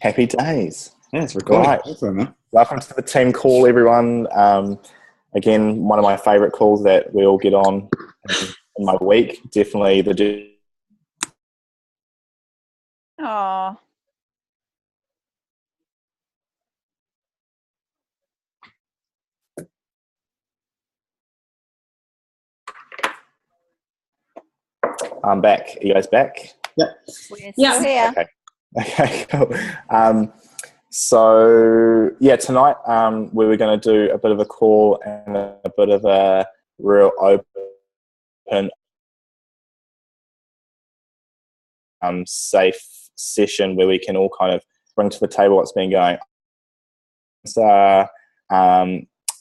Happy days. Yeah, it's recording. Right. Awesome, man. Welcome to the team call, everyone. Again, one of my favourite calls that we all get on in my week. Definitely the... Oh, I'm back. Are you guys back? Yeah. we're Yeah. still here. Okay, cool. Tonight we were going to do a bit of a call and a bit of a real open, safe session where we can all kind of bring to the table what's been going on,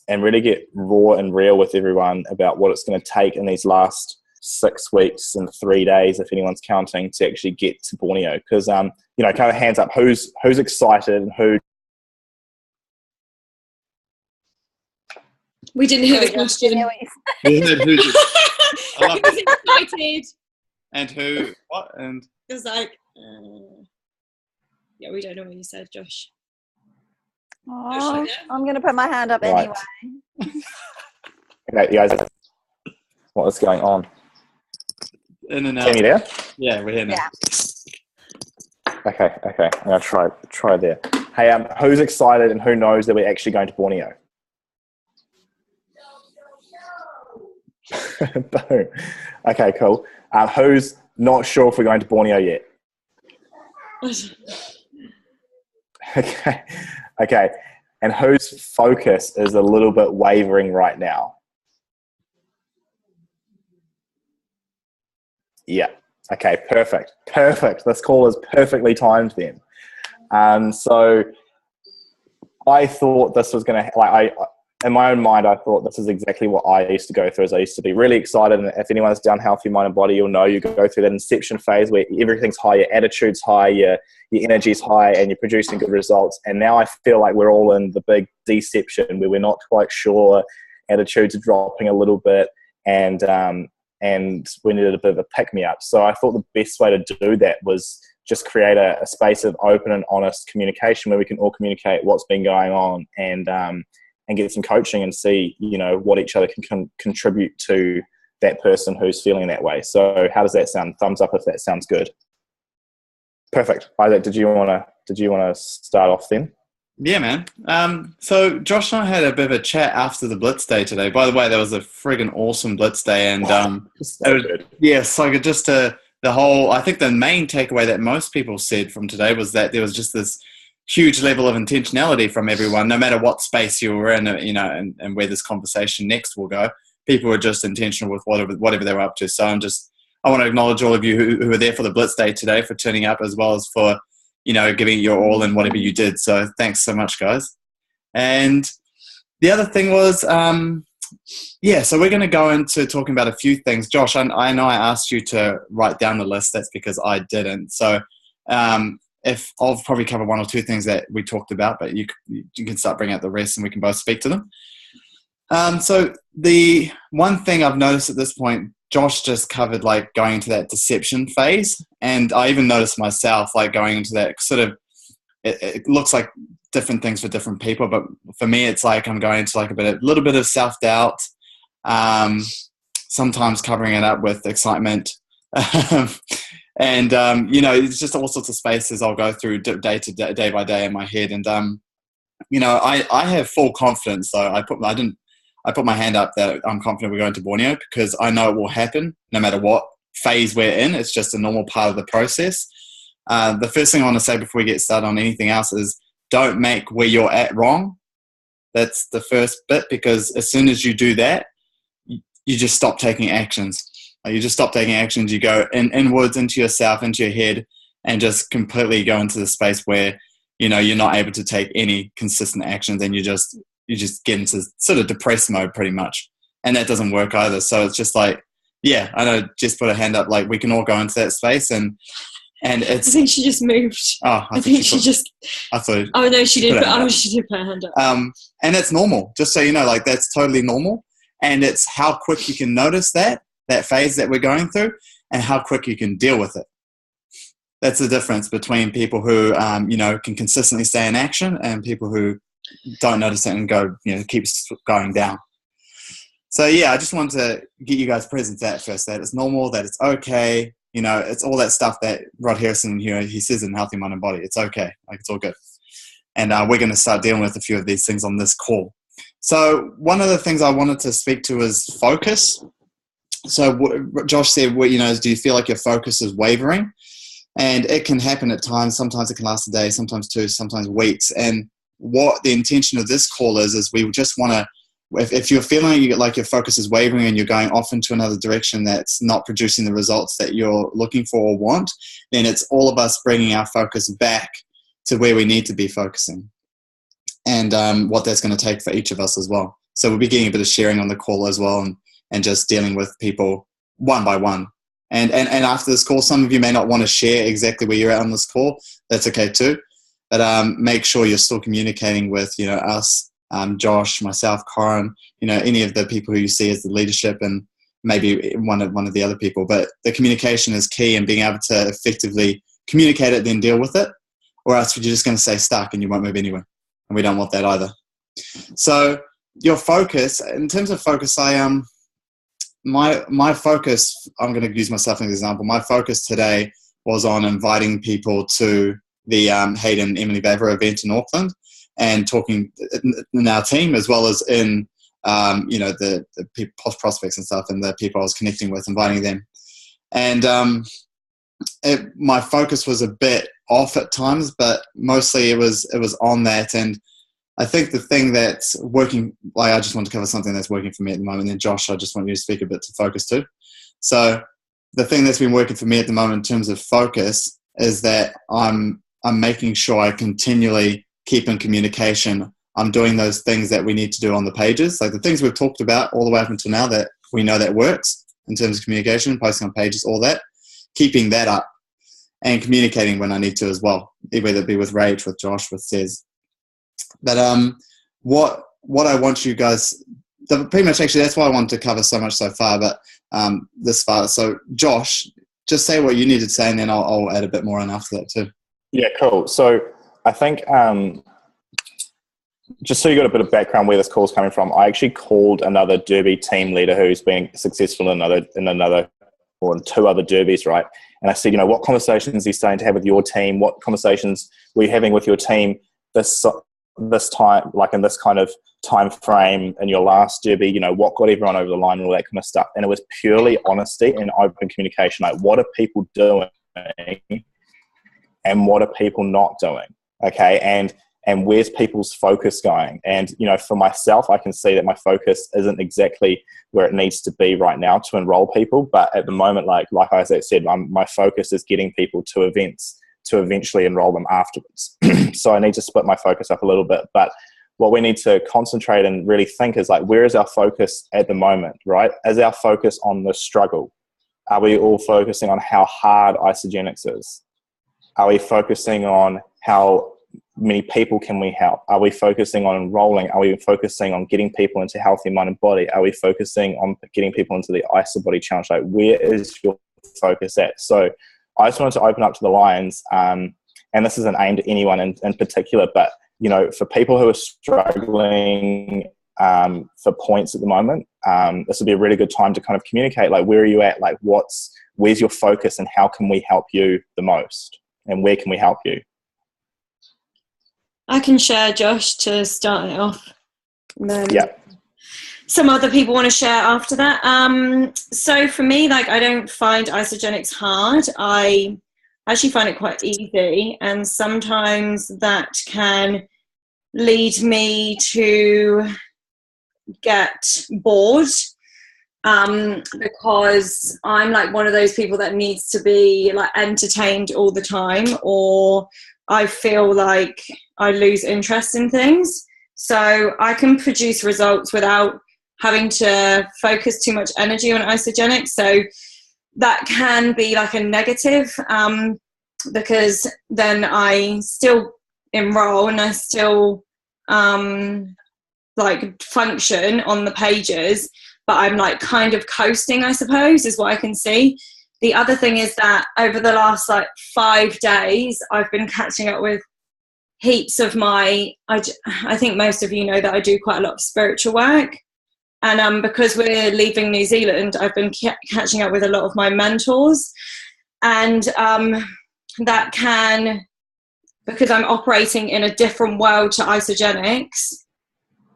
and really get raw and real with everyone about what it's going to take in these last 6 weeks and 3 days, if anyone's counting, to actually get to Borneo. Because kind of hands up, who's excited and who... We didn't hear the question. Who's I love He was excited. and who? What? And It was like, yeah, we don't know what you said, Josh. Oh, I'm going to put my hand up Right. anyway. Okay, you guys, what is going on? in and out. Can you there? Yeah, we're here now. Yeah. Okay. I'm going to try there. Hey, who's excited and who knows that we're actually going to Borneo? Boom. Okay, cool. Who's not sure if we're going to Borneo yet? Okay. And whose focus is a little bit wavering right now? Yeah. Okay, perfect. This call is perfectly timed then. So I thought this was going to, in my own mind, I thought this is exactly what I used to go through. As I used to be really excited, and if anyone's done Healthy Mind and Body, you'll know you go through that inception phase where everything's high, your attitude's high, your energy's high, and you're producing good results. And now I feel like we're all in the big deception where we're not quite sure, attitudes are dropping a little bit, and we needed a bit of a pick-me-up. So I thought the best way to do that was just create a space of open and honest communication where we can all communicate what's been going on and get some coaching and see, what each other can contribute to that person who's feeling that way. So how does that sound? Thumbs up if that sounds good. Perfect. Isaac, did you want to start off then? Yeah, man. So Josh and I had a bit of a chat after the Blitz Day today. By the way, that was a friggin' awesome Blitz Day, and So good. yes, like I think the main takeaway that most people said from today was that there was just this huge level of intentionality from everyone, no matter what space you were in, and where this conversation next will go. People were just intentional with whatever they were up to. So I want to acknowledge all of you who were there for the Blitz Day today, for turning up, as well as for, giving it your all in whatever you did. So thanks so much, guys. And the other thing was, so we're going to go into talking about a few things. Josh, I know I asked you to write down the list. That's because I didn't. So if I'll probably cover one or two things that we talked about, but you can start bringing out the rest and we can both speak to them. So the one thing I've noticed at this point, Josh just covered like going into that deception phase. And I even noticed myself like going into that sort of, it looks like different things for different people. But for me, it's like I'm going into like a little bit of self-doubt, sometimes covering it up with excitement. And it's just all sorts of spaces I'll go through day by day in my head. And I have full confidence. So I put my hand up that I'm confident we're going to Borneo, because I know it will happen no matter what phase we're in. It's just a normal part of the process. The first thing I want to say before we get started on anything else is don't make where you're at wrong. That's the first bit, because as soon as you do that, you just stop taking actions. You just stop taking actions. You go inwards into yourself, into your head, and just completely go into the space where, you're not able to take any consistent actions, and you just get into sort of depressed mode pretty much. And that doesn't work either. So it's just like, yeah, I know, just put a hand up, like we can all go into that space, and it's... I think she just moved. Oh, I think she just... I thought... Oh, no, she did. She did put her hand up. And it's normal. Just so you know, like that's totally normal. And it's how quick you can notice that phase that we're going through, and how quick you can deal with it. That's the difference between people who, can consistently stay in action and people who don't notice it and go, keeps going down. So yeah, I just wanted to get you guys present that first, that it's normal, that it's okay. It's all that stuff that Rod Harrison, he says in Healthy Mind and Body. It's okay. Like, it's all good. And we're going to start dealing with a few of these things on this call. So one of the things I wanted to speak to is focus. So what Josh said, do you feel like your focus is wavering? And it can happen at times. Sometimes it can last a day, sometimes two, sometimes weeks. And what the intention of this call is we just want to, if you're feeling like your focus is wavering and you're going off into another direction that's not producing the results that you're looking for or want, then it's all of us bringing our focus back to where we need to be focusing, and what that's going to take for each of us as well. So we'll be getting a bit of sharing on the call as well, and just dealing with people one by one. And after this call, some of you may not want to share exactly where you're at on this call. That's okay too. But make sure you're still communicating with, us, Josh, myself, Corin, any of the people who you see as the leadership, and maybe one of the other people. But the communication is key, and being able to effectively communicate it, then deal with it, or else you're just going to stay stuck and you won't move anywhere. And we don't want that either. So your focus, in terms of focus, my focus, I'm going to use myself as an example. My focus today was on inviting people to the Hayden Emily Baver event in Auckland, and talking in our team as well as in the people, prospects and stuff, and the people I was connecting with, inviting them. And my focus was a bit off at times, but mostly it was on that. And I think the thing that's working, I just want to cover something that's working for me at the moment. And then Josh, I just want you to speak a bit to focus too. So the thing that's been working for me at the moment in terms of focus is that I'm making sure I continually keep in communication. I'm doing those things that we need to do on the pages, like the things we've talked about all the way up until now that we know that works in terms of communication, posting on pages, all that, keeping that up and communicating when I need to as well, whether it be with Rach, with Josh, with Cez. But what I want you guys, pretty much actually that's why I wanted to cover so much so far, but this far. So Josh, just say what you need to say, and then I'll add a bit more on after that too. Yeah, cool. So I think just so you got a bit of background where this call's coming from, I actually called another Derby team leader who's been successful in another or in two other derbies, right? And I said, what conversations are you starting to have with your team? What conversations were you having with your team this time, like in this kind of time frame in your last derby? What got everyone over the line and all that kind of stuff. And it was purely honesty and open communication. Like, what are people doing and what are people not doing? Okay, and where's people's focus going? And, for myself, I can see that my focus isn't exactly where it needs to be right now to enroll people. But at the moment, like Isaac said, my focus is getting people to events to eventually enroll them afterwards. So I need to split my focus up a little bit. But what we need to concentrate and really think is, like, where is our focus at the moment, right? Is our focus on the struggle? Are we all focusing on how hard IsaGenics is? Are we focusing on how many people can we help? Are we focusing on enrolling? Are we focusing on getting people into Healthy Mind and Body? Are we focusing on getting people into the IsaBody Challenge? Like, where is your focus at? So I just wanted to open up to the lines, and this isn't aimed at anyone in particular, but, for people who are struggling for points at the moment, this would be a really good time to kind of communicate, like, where are you at? Like, where's your focus, and how can we help you the most? And where can we help you? I can share, Josh, to start it off. And then Yeah. some other people want to share after that. So for me, I don't find IsaGenics hard. I actually find it quite easy, and sometimes that can lead me to get bored, because I'm one of those people that needs to be entertained all the time, or I feel like I lose interest in things. So I can produce results without having to focus too much energy on IsaGenics. So that can be a negative, because then I still enroll and I still function on the pages, but I'm kind of coasting, I suppose, is what I can see. the other thing is that over the last like 5 days, I've been catching up with heaps of I think most of you know that I do quite a lot of spiritual work. And because we're leaving New Zealand, I've been catching up with a lot of my mentors. And that can, because I'm operating in a different world to Isogenics,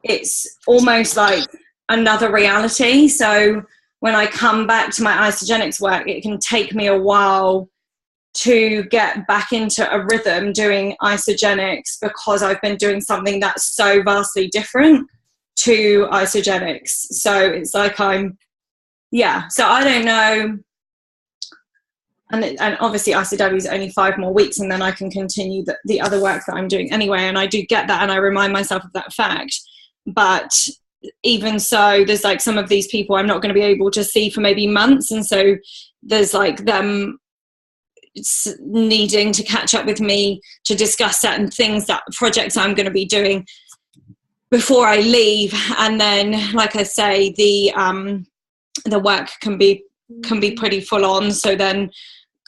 it's almost like another reality. So when I come back to my Isogenics work, it can take me a while to get back into a rhythm doing Isogenics, because I've been doing something that's so vastly different to Isogenics. So it's like so I don't know. And obviously IsaDerby is only 5 more weeks, and then I can continue the other work that I'm doing anyway. And I do get that, and I remind myself of that fact. But even so, there's like some of these people I'm not going to be able to see for maybe months. And so there's like them needing to catch up with me to discuss certain things, that projects I'm going to be doing before I leave. And then, like I say, the work can be pretty full on. So then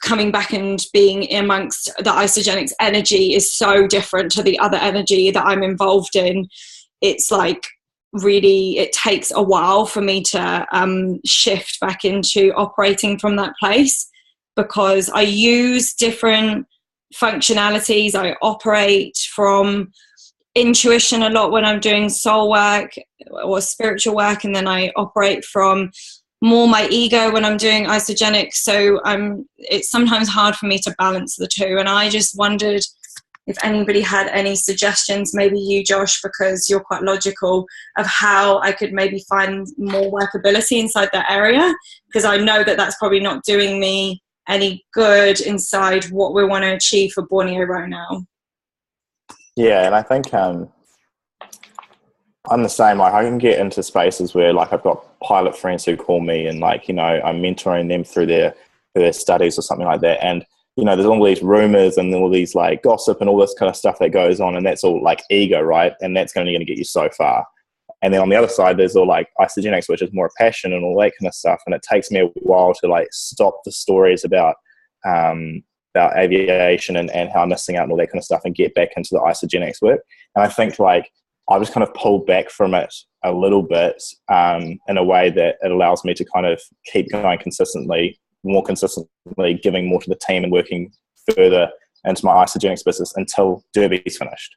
coming back and being amongst the Isogenics energy is so different to the other energy that I'm involved in. It's like really, it takes a while for me to shift back into operating from that place, because I use different functionalities. I operate from intuition a lot when I'm doing soul work or spiritual work, and then I operate from more my ego when I'm doing Isogenics. So it's sometimes hard for me to balance the two. And I just wondered if anybody had any suggestions, maybe you, Josh, because you're quite logical, of how I could maybe find more workability inside that area, because I know that that's probably not doing me any good inside what we want to achieve for Borneo right now. Yeah, and I think I'm the same. Like, I can get into spaces where, like, I've got pilot friends who call me, and, like, you know, I'm mentoring them through their studies or something like that. And, you know, there's all these rumors and all these, like, gossip and all this kind of stuff that goes on, and that's all, like, ego, right? And that's only going to get you so far. And then on the other side, there's all, like, Isogenics, which is more passion and all that kind of stuff. And it takes me a while to, like, stop the stories about aviation and how I'm missing out and all that kind of stuff, and get back into the Isogenics work. And I think, like, I just kind of pulled back from it a little bit in a way that it allows me to kind of keep going more consistently, giving more to the team and working further into my Isogenics business until Derby's finished.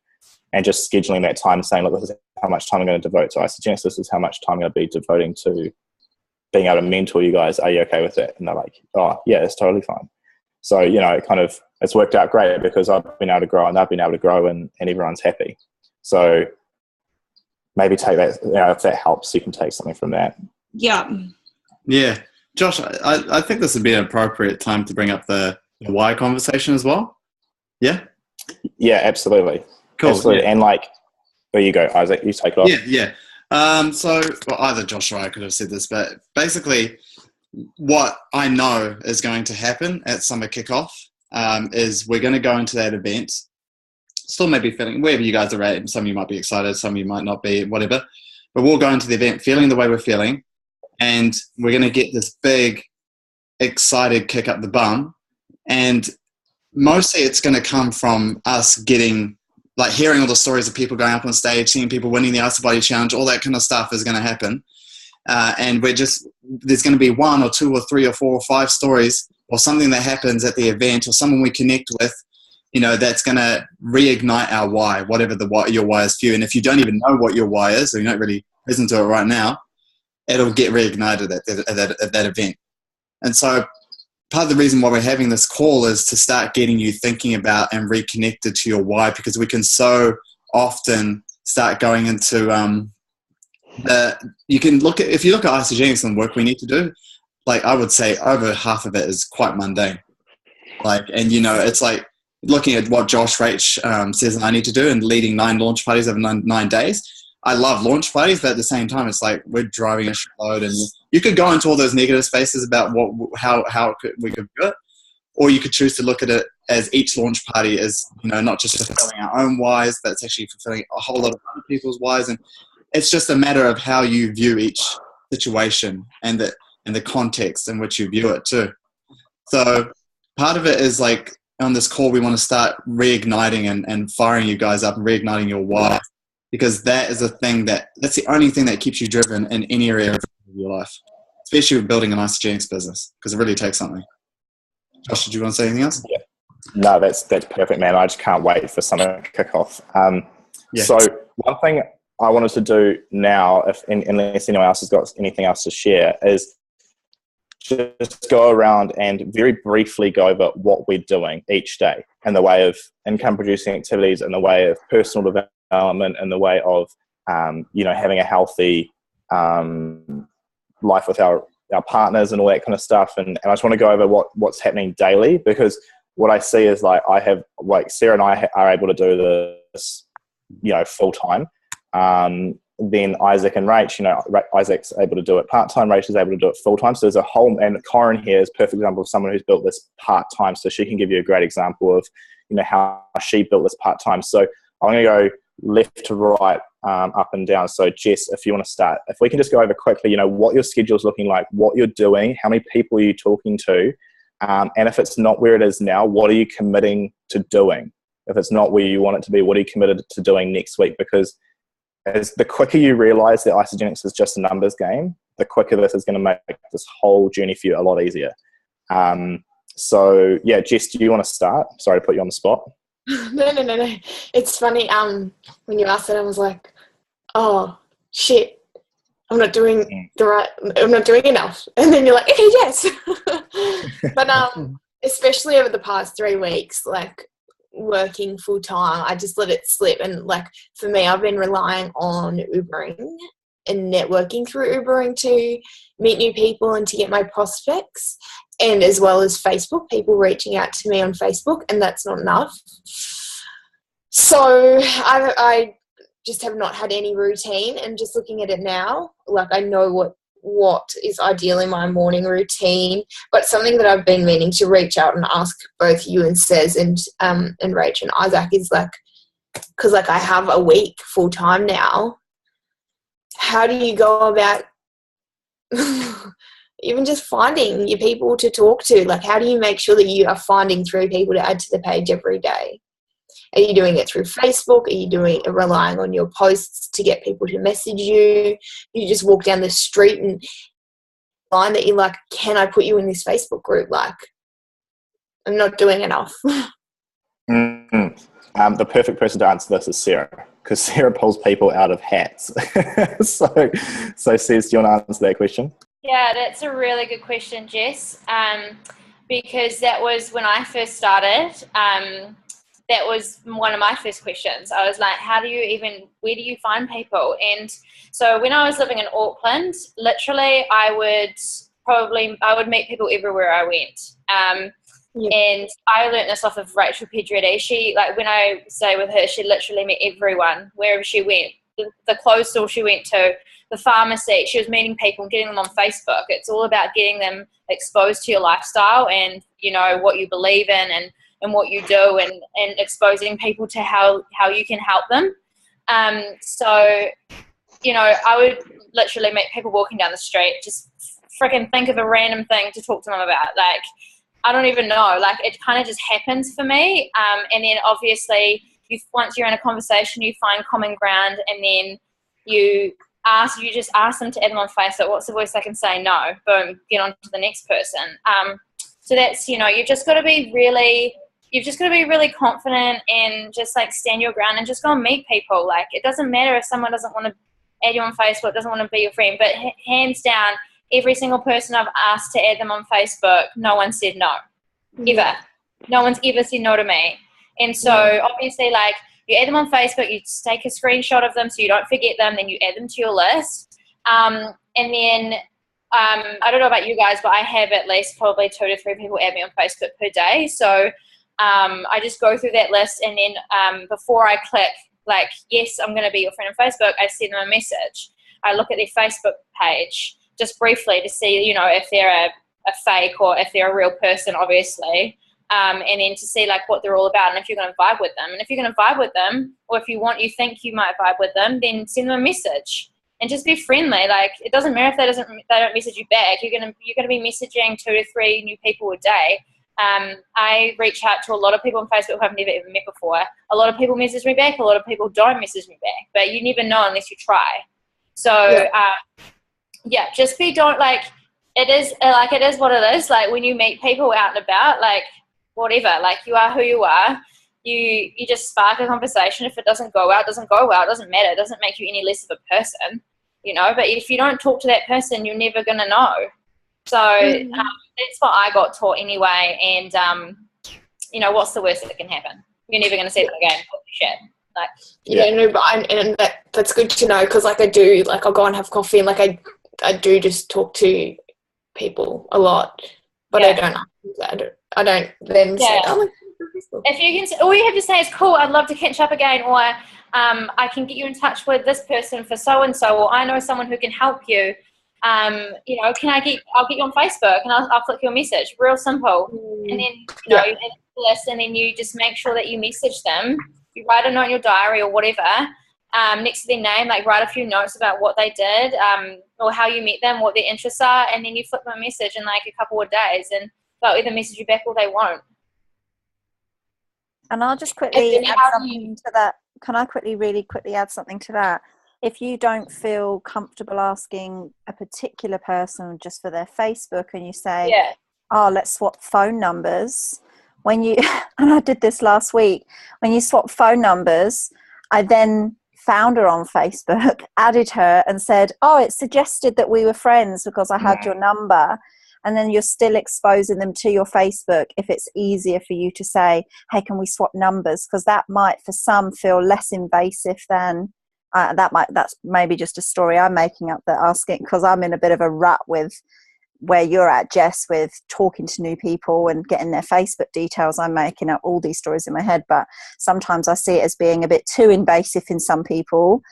And just scheduling that time and saying, look, this is how much time I'm going to devote to Isogenics. This is how much time I'm going to be devoting to being able to mentor you guys. Are you okay with that? And they're like, oh, yeah, it's totally fine. So, you know, it's worked out great, because I've been able to grow and they've been able to grow, and everyone's happy. So maybe take that, you know, if that helps, you can take something from that. Yeah. Yeah. Josh, I think this would be an appropriate time to bring up the why conversation as well. Yeah? Yeah, absolutely. Cool. Absolutely. Yeah. And, like, there you go, Isaac, you take it off. Yeah. So either Josh or I could have said this, but basically what I know is going to happen at summer kickoff is we're going to go into that event, still maybe feeling, wherever you guys are at, some of you might be excited, some of you might not be, whatever, but we'll go into the event feeling the way we're feeling, and we're going to get this big, excited kick up the bum, and mostly it's going to come from us getting, like, hearing all the stories of people going up on stage, seeing people winning the Ice Body Challenge, all that kind of stuff is going to happen. And there's going to be 1 or 2 or 3 or 4 or 5 stories or something that happens at the event, or someone we connect with, you know, that's going to reignite our why, whatever your why is for you. And if you don't even know what your why is, or you don't really listen to it right now, it'll get reignited at that event. And so part of the reason why we're having this call is to start getting you thinking about and reconnected to your why, because we can so often start going into if you look at Isogenics and work we need to do, like, I would say over half of it is quite mundane. Like, and, you know, it's like looking at what Josh Rach says I need to do, and leading 9 launch parties over 9 days. I love launch parties, but at the same time, it's like we're driving a shitload, and you could go into all those negative spaces about how we could do it, or you could choose to look at it as each launch party is, you know, not just fulfilling our own whys, but it's actually fulfilling a whole lot of other people's whys, and it's just a matter of how you view each situation and the context in which you view it too. So part of it is like on this call, we want to start reigniting and firing you guys up and reigniting your why, because that is a thing that's the only thing that keeps you driven in any area of your life, especially with building an isogenics business, because it really takes something. Josh, did you want to say anything else? Yeah. No, that's perfect, man. I just can't wait for summer to kick off. So one thing I wanted to do now, unless anyone else has got anything else to share, is just go around and very briefly go over what we're doing each day in the way of income producing activities, in the way of personal development, in the way of having a healthy life with our partners and all that kind of stuff. And I just want to go over what's happening daily, because what I see is Sarah and I are able to do this, full time. Then Isaac and Rach, Isaac's able to do it part-time, Rach is able to do it full-time. So there's a whole, and Corin here is a perfect example of someone who's built this part-time. So she can give you a great example of, how she built this part-time. So I'm going to go left to right, up and down. So Jess, if you want to start, if we can just go over quickly, what your schedule is looking like, what you're doing, how many people are you talking to, and if it's not where it is now, what are you committing to doing? If it's not where you want it to be, what are you committed to doing next week? Because as the quicker you realize that isogenics is just a numbers game, the quicker this is going to make this whole journey for you a lot easier. So yeah, Jess, do you want to start? Sorry to put you on the spot. No. It's funny. When you asked that, I was like, oh shit, I'm not doing I'm not doing enough. And then you're like, okay, yes. But especially over the past 3 weeks, like working full time, I just let it slip. And like for me, I've been relying on Ubering and networking through Ubering to meet new people and to get my prospects, and as well as Facebook, people reaching out to me on Facebook, and that's not enough. So I just have not had any routine, and just looking at it now, like I know what is ideally my morning routine, but something that I've been meaning to reach out and ask both you and Cez and Rach and Isaac is like, because like I have a week full time now, how do you go about even just finding your people to talk to? Like, how do you make sure that you are finding 3 people to add to the page every day? Are you doing it through Facebook? Are you relying on your posts to get people to message you? You just walk down the street and find that you're like, can I put you in this Facebook group? Like, I'm not doing enough. The perfect person to answer this is Sarah, because Sarah pulls people out of hats. so Cez, do you want to answer that question? Yeah, that's a really good question, Jess, because that was when I first started. That was one of my first questions. I was like, where do you find people? And so when I was living in Auckland, literally I would meet people everywhere I went. And I learned this off of Rachel Pedretti. She, like, when I stay with her, she literally met everyone wherever she went. The clothes store she went to, the pharmacy, she was meeting people and getting them on Facebook. It's all about getting them exposed to your lifestyle and, what you believe in and what you do, and exposing people to how you can help them. So, I would literally meet people walking down the street, just freaking think of a random thing to talk to them about. Like, I don't even know. Like, it kind of just happens for me. And then obviously, once you're in a conversation, you find common ground, and then you just ask them to add them on Facebook. What's the worst they can say? No. Boom. Get on to the next person. So that's, you've just got to be really confident and just like stand your ground and just go and meet people. Like, it doesn't matter if someone doesn't want to add you on Facebook, doesn't want to be your friend, but hands down, every single person I've asked to add them on Facebook, no one said no, ever. No one's ever said no to me. And so obviously, like, you add them on Facebook, you just take a screenshot of them so you don't forget them, then you add them to your list. And then I don't know about you guys, but I have at least probably 2 to 3 people add me on Facebook per day. So I just go through that list, and then before I click, like, yes, I'm going to be your friend on Facebook, I send them a message. I look at their Facebook page just briefly to see, if they're a fake or if they're a real person, obviously, and then to see, like, what they're all about and if you're going to vibe with them. And if you're going to vibe with them, or if you think you might vibe with them, then send them a message and just be friendly. Like, it doesn't matter if they don't message you back. You're gonna be messaging 2 to 3 new people a day. I reach out to a lot of people on Facebook who I've never even met before. A lot of people message me back. A lot of people don't message me back. But you never know unless you try. So just don't like. It is what it is. Like, when you meet people out and about, like, whatever. Like, you are who you are. You just spark a conversation. If it doesn't go well, it doesn't go well. It doesn't matter. It doesn't make you any less of a person, But if you don't talk to that person, you're never going to know. So that's what I got taught anyway. And, what's the worst that can happen? You're never going to see them again. Shit. Like, that's good to know, because, like, I do, like, I'll go and have coffee, and, like, I do just talk to people a lot, but I don't then say, oh, if you can, all you have to say is, cool, I'd love to catch up again, or I can get you in touch with this person for so and so, or I know someone who can help you. I'll get you on Facebook, and I'll flick you a message. Real simple. And then you add this, and then you just make sure that you message them. You write a note in your diary or whatever, next to their name, like, write a few notes about what they did, or how you met them, what their interests are, and then you flip them a message in like a couple of days, and they'll either message you back or they won't. And I'll just quickly add something to that. Can I really quickly add something to that? If you don't feel comfortable asking a particular person just for their Facebook, and you say, let's swap phone numbers. And I did this last week, when you swap phone numbers, I then found her on Facebook, added her, and said, it suggested that we were friends because I had your number. And then you're still exposing them to your Facebook if it's easier for you to say, hey, can we swap numbers? Because that might, for some, feel less invasive than that's maybe just a story I'm making up, that asking, because I'm in a bit of a rut with where you're at, Jess, with talking to new people and getting their Facebook details. I'm making up all these stories in my head, but sometimes I see it as being a bit too invasive in some people.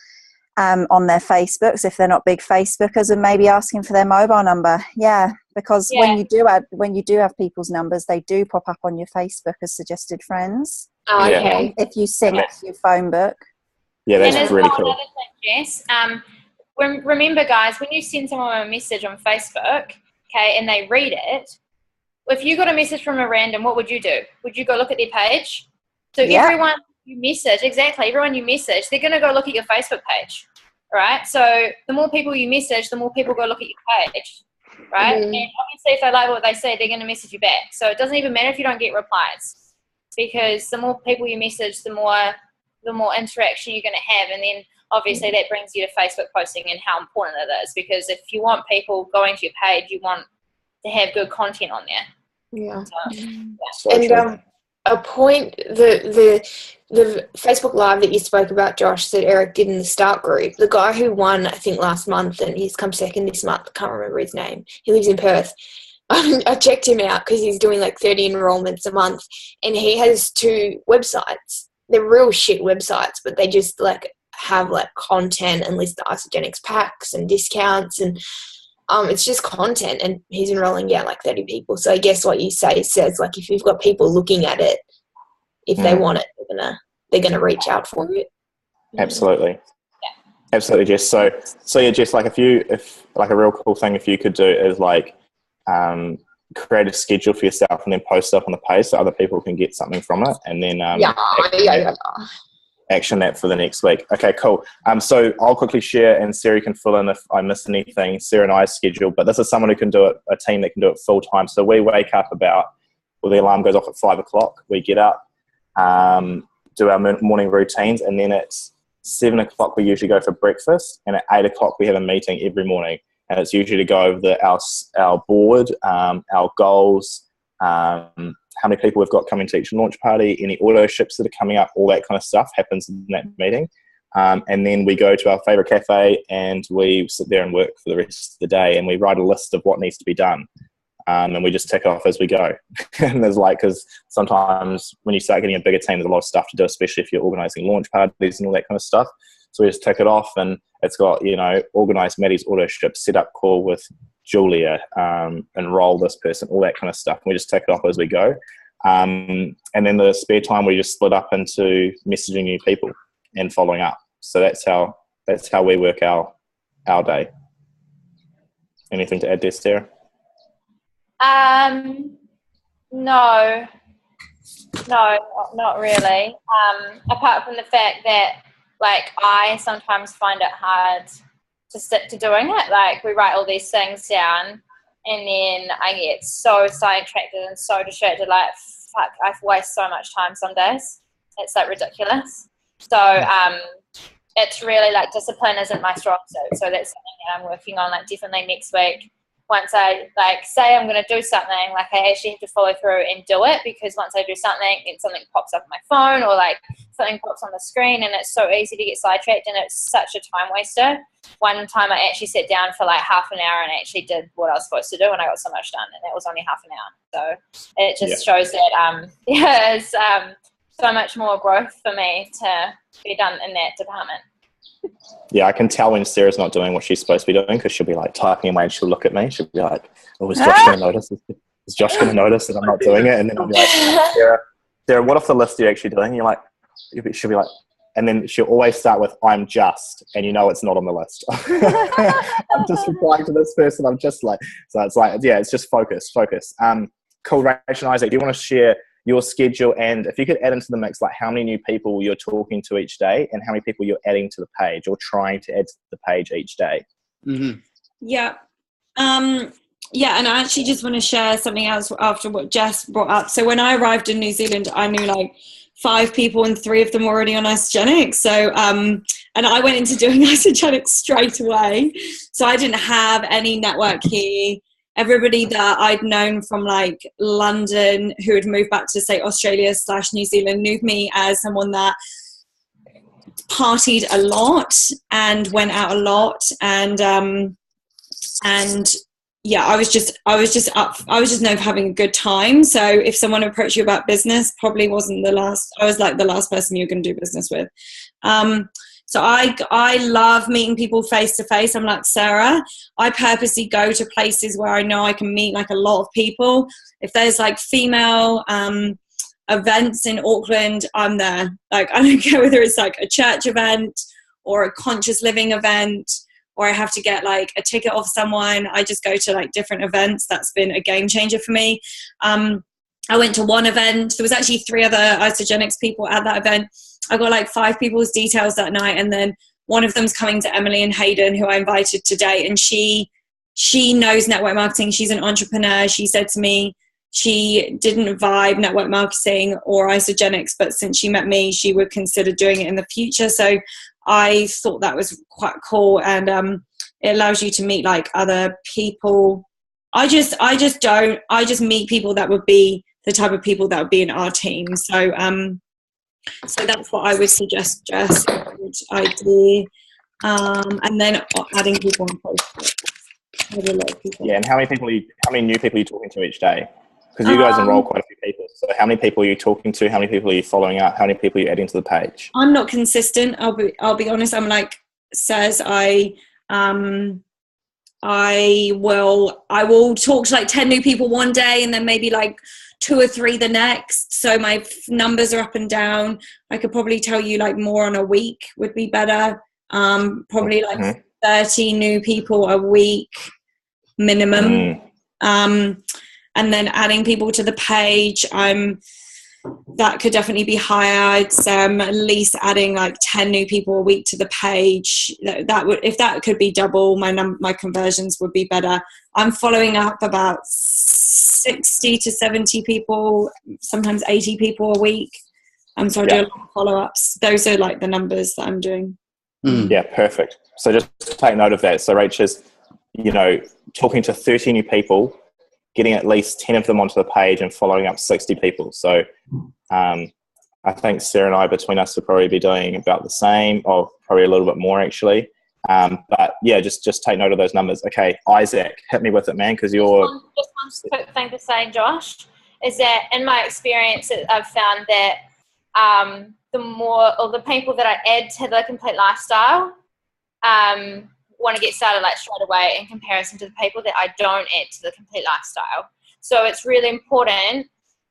On their Facebooks, if they're not big Facebookers, and maybe asking for their mobile number. Because when you do have people's numbers, they do pop up on your Facebook as suggested friends. If you sync your phone book. That's really cool. Another thing, Jess, remember, guys, when you send someone a message on Facebook, and they read it, if you got a message from a random, what would you do? Would you go look at their page? So everyone you message, everyone you message, they're going to go look at your Facebook page, right? So the more people you message, the more people go look at your page, right? And obviously, if they like what they say, they're going to message you back. So it doesn't even matter if you don't get replies, because the more people you message, the more interaction you're going to have. And then obviously that brings you to Facebook posting and how important it is, because if you want people going to your page, you want to have good content on there. And a point, the Facebook Live that you spoke about, Josh, that Eric did in the Start group, the guy who won, I think, last month, and he's come second this month, I can't remember his name. He lives in Perth. I checked him out because he's doing like 30 enrollments a month, and he has 2 websites. They're real shit websites, but they just like have like content and list the Isogenics packs and discounts, and it's just content, and he's enrolling like 30 people. So I guess what you say says, like, if you've got people looking at it, if they want it, they're gonna reach out for it. Absolutely. Absolutely, Jess. So Jess, like, if a real cool thing if you could do is like create a schedule for yourself and then post up on the page so other people can get something from it, and then action that for the next week. Okay, cool. So I'll quickly share, and Sarah can fill in if I miss anything. Sarah and I's schedule, but this is someone who can do it, a team that can do it full time. So we wake up the alarm goes off at 5 o'clock. We get up, do our morning routines, and then at 7 o'clock we usually go for breakfast, and at 8 o'clock we have a meeting every morning, and it's usually to go over our board, our goals, how many people we've got coming to each launch party, any auto ships that are coming up, all that kind of stuff happens in that meeting. And then we go to our favourite cafe and we sit there and work for the rest of the day, and we write a list of what needs to be done. And we just tick it off as we go. And there's because sometimes when you start getting a bigger team, there's a lot of stuff to do, especially if you're organising launch parties and all that kind of stuff. So we just tick it off, and it's got, organise Maddie's auto ship, set up call with Julia, enroll this person, all that kind of stuff. And we just take it off as we go. And then the spare time, we just split up into messaging new people and following up. So that's how we work our our day? Anything to add there, Sarah? No, not really. Apart from the fact that, like, I sometimes find it hard to stick to doing it. Like, we write all these things down, and then I get so sidetracked and so distracted. Like, fuck, I waste so much time some days. It's like ridiculous. So it's really like discipline isn't my strong suit. So that's something that I'm working on. Like, definitely next week, once I like say I'm going to do something, like I actually have to follow through and do it, because once I do something and something pops up on my phone or like something pops on the screen, and it's so easy to get sidetracked and it's such a time waster. One time I actually sat down for like half an hour and actually did what I was supposed to do, and I got so much done, and that was only half an hour. So it just shows that it's so much more growth for me to be done in that department. Yeah, I can tell when Sarah's not doing what she's supposed to be doing, because she'll be like typing away and she'll look at me. She'll be like, "Oh, is Josh going to notice? Is Josh going to notice that I'm not doing it?" And then I'll be like, Sarah, what off the list are you actually doing? And you're like, she'll be like, and then she'll always start with, "I'm just," and you know it's not on the list. I'm just replying to this person. I'm just like, so it's like, yeah, it's just focus. Cool, Rachel and Isaac, do you want to share your schedule, and if you could add into the mix, like how many new people you're talking to each day and how many people you're adding to the page or trying to add to the page each day? Mm-hmm. Yeah. Yeah, and I actually just want to share something else after what Jess brought up. So when I arrived in New Zealand, I knew like 5 people and 3 of them were already on IsaGenics. So, and I went into doing IsaGenics straight away. So I didn't have any network here. Everybody that I'd known from like London who had moved back to say Australia/New Zealand knew me as someone that partied a lot and went out a lot, and yeah, I was just known for having a good time. So if someone approached you about business, probably wasn't the last. I was like the last person you were going to do business with. So I love meeting people face to face. I'm like Sarah. I purposely go to places where I know I can meet like a lot of people. If there's like female events in Auckland, I'm there. Like, I don't care whether it's like a church event or a conscious living event, or I have to get like a ticket off someone. I just go to like different events. That's been a game changer for me. I went to one event. There was actually 3 other IsaGenics people at that event. I got like 5 people's details that night, and then one of them's coming to Emily and Hayden, who I invited today, and she knows network marketing. She's an entrepreneur. She said to me she didn't vibe network marketing or IsaGenics, but since she met me, she would consider doing it in the future. So I thought that was quite cool, and it allows you to meet like other people. I just meet people that would be the type of people that would be in our team. So that's what I would suggest, Jess, a good idea. And then adding people on Facebook. Yeah, and how many new people are you talking to each day? Because you guys enroll quite a few people. So how many people are you talking to? How many people are you following up? How many people are you adding to the page? I'm not consistent. I'll be honest. I'm like says I will talk to like 10 new people one day, and then maybe like 2 or 3 the next. So my numbers are up and down. I could probably tell you like more on a week would be better. Probably like 30 new people a week minimum. And then adding people to the page, that could definitely be higher. I'd say I'm at least adding like 10 new people a week to the page. That would, if that could be double, my conversions would be better. I'm following up about 60 to 70 people, sometimes 80 people a week. So I do a lot of follow-ups. Those are like the numbers that I'm doing. Yeah, perfect. So just take note of that. So Rachel's, talking to 30 new people, getting at least 10 of them onto the page and following up 60 people. So I think Sarah and I, between us, would probably be doing about the same, or probably a little bit more actually. But yeah, just take note of those numbers. Okay, Isaac, hit me with it, man, because you're... Just one quick thing to say, Josh, is that in my experience, I've found that the people that I add to the complete lifestyle want to get started like straight away in comparison to the people that I don't add to the complete lifestyle. So it's really important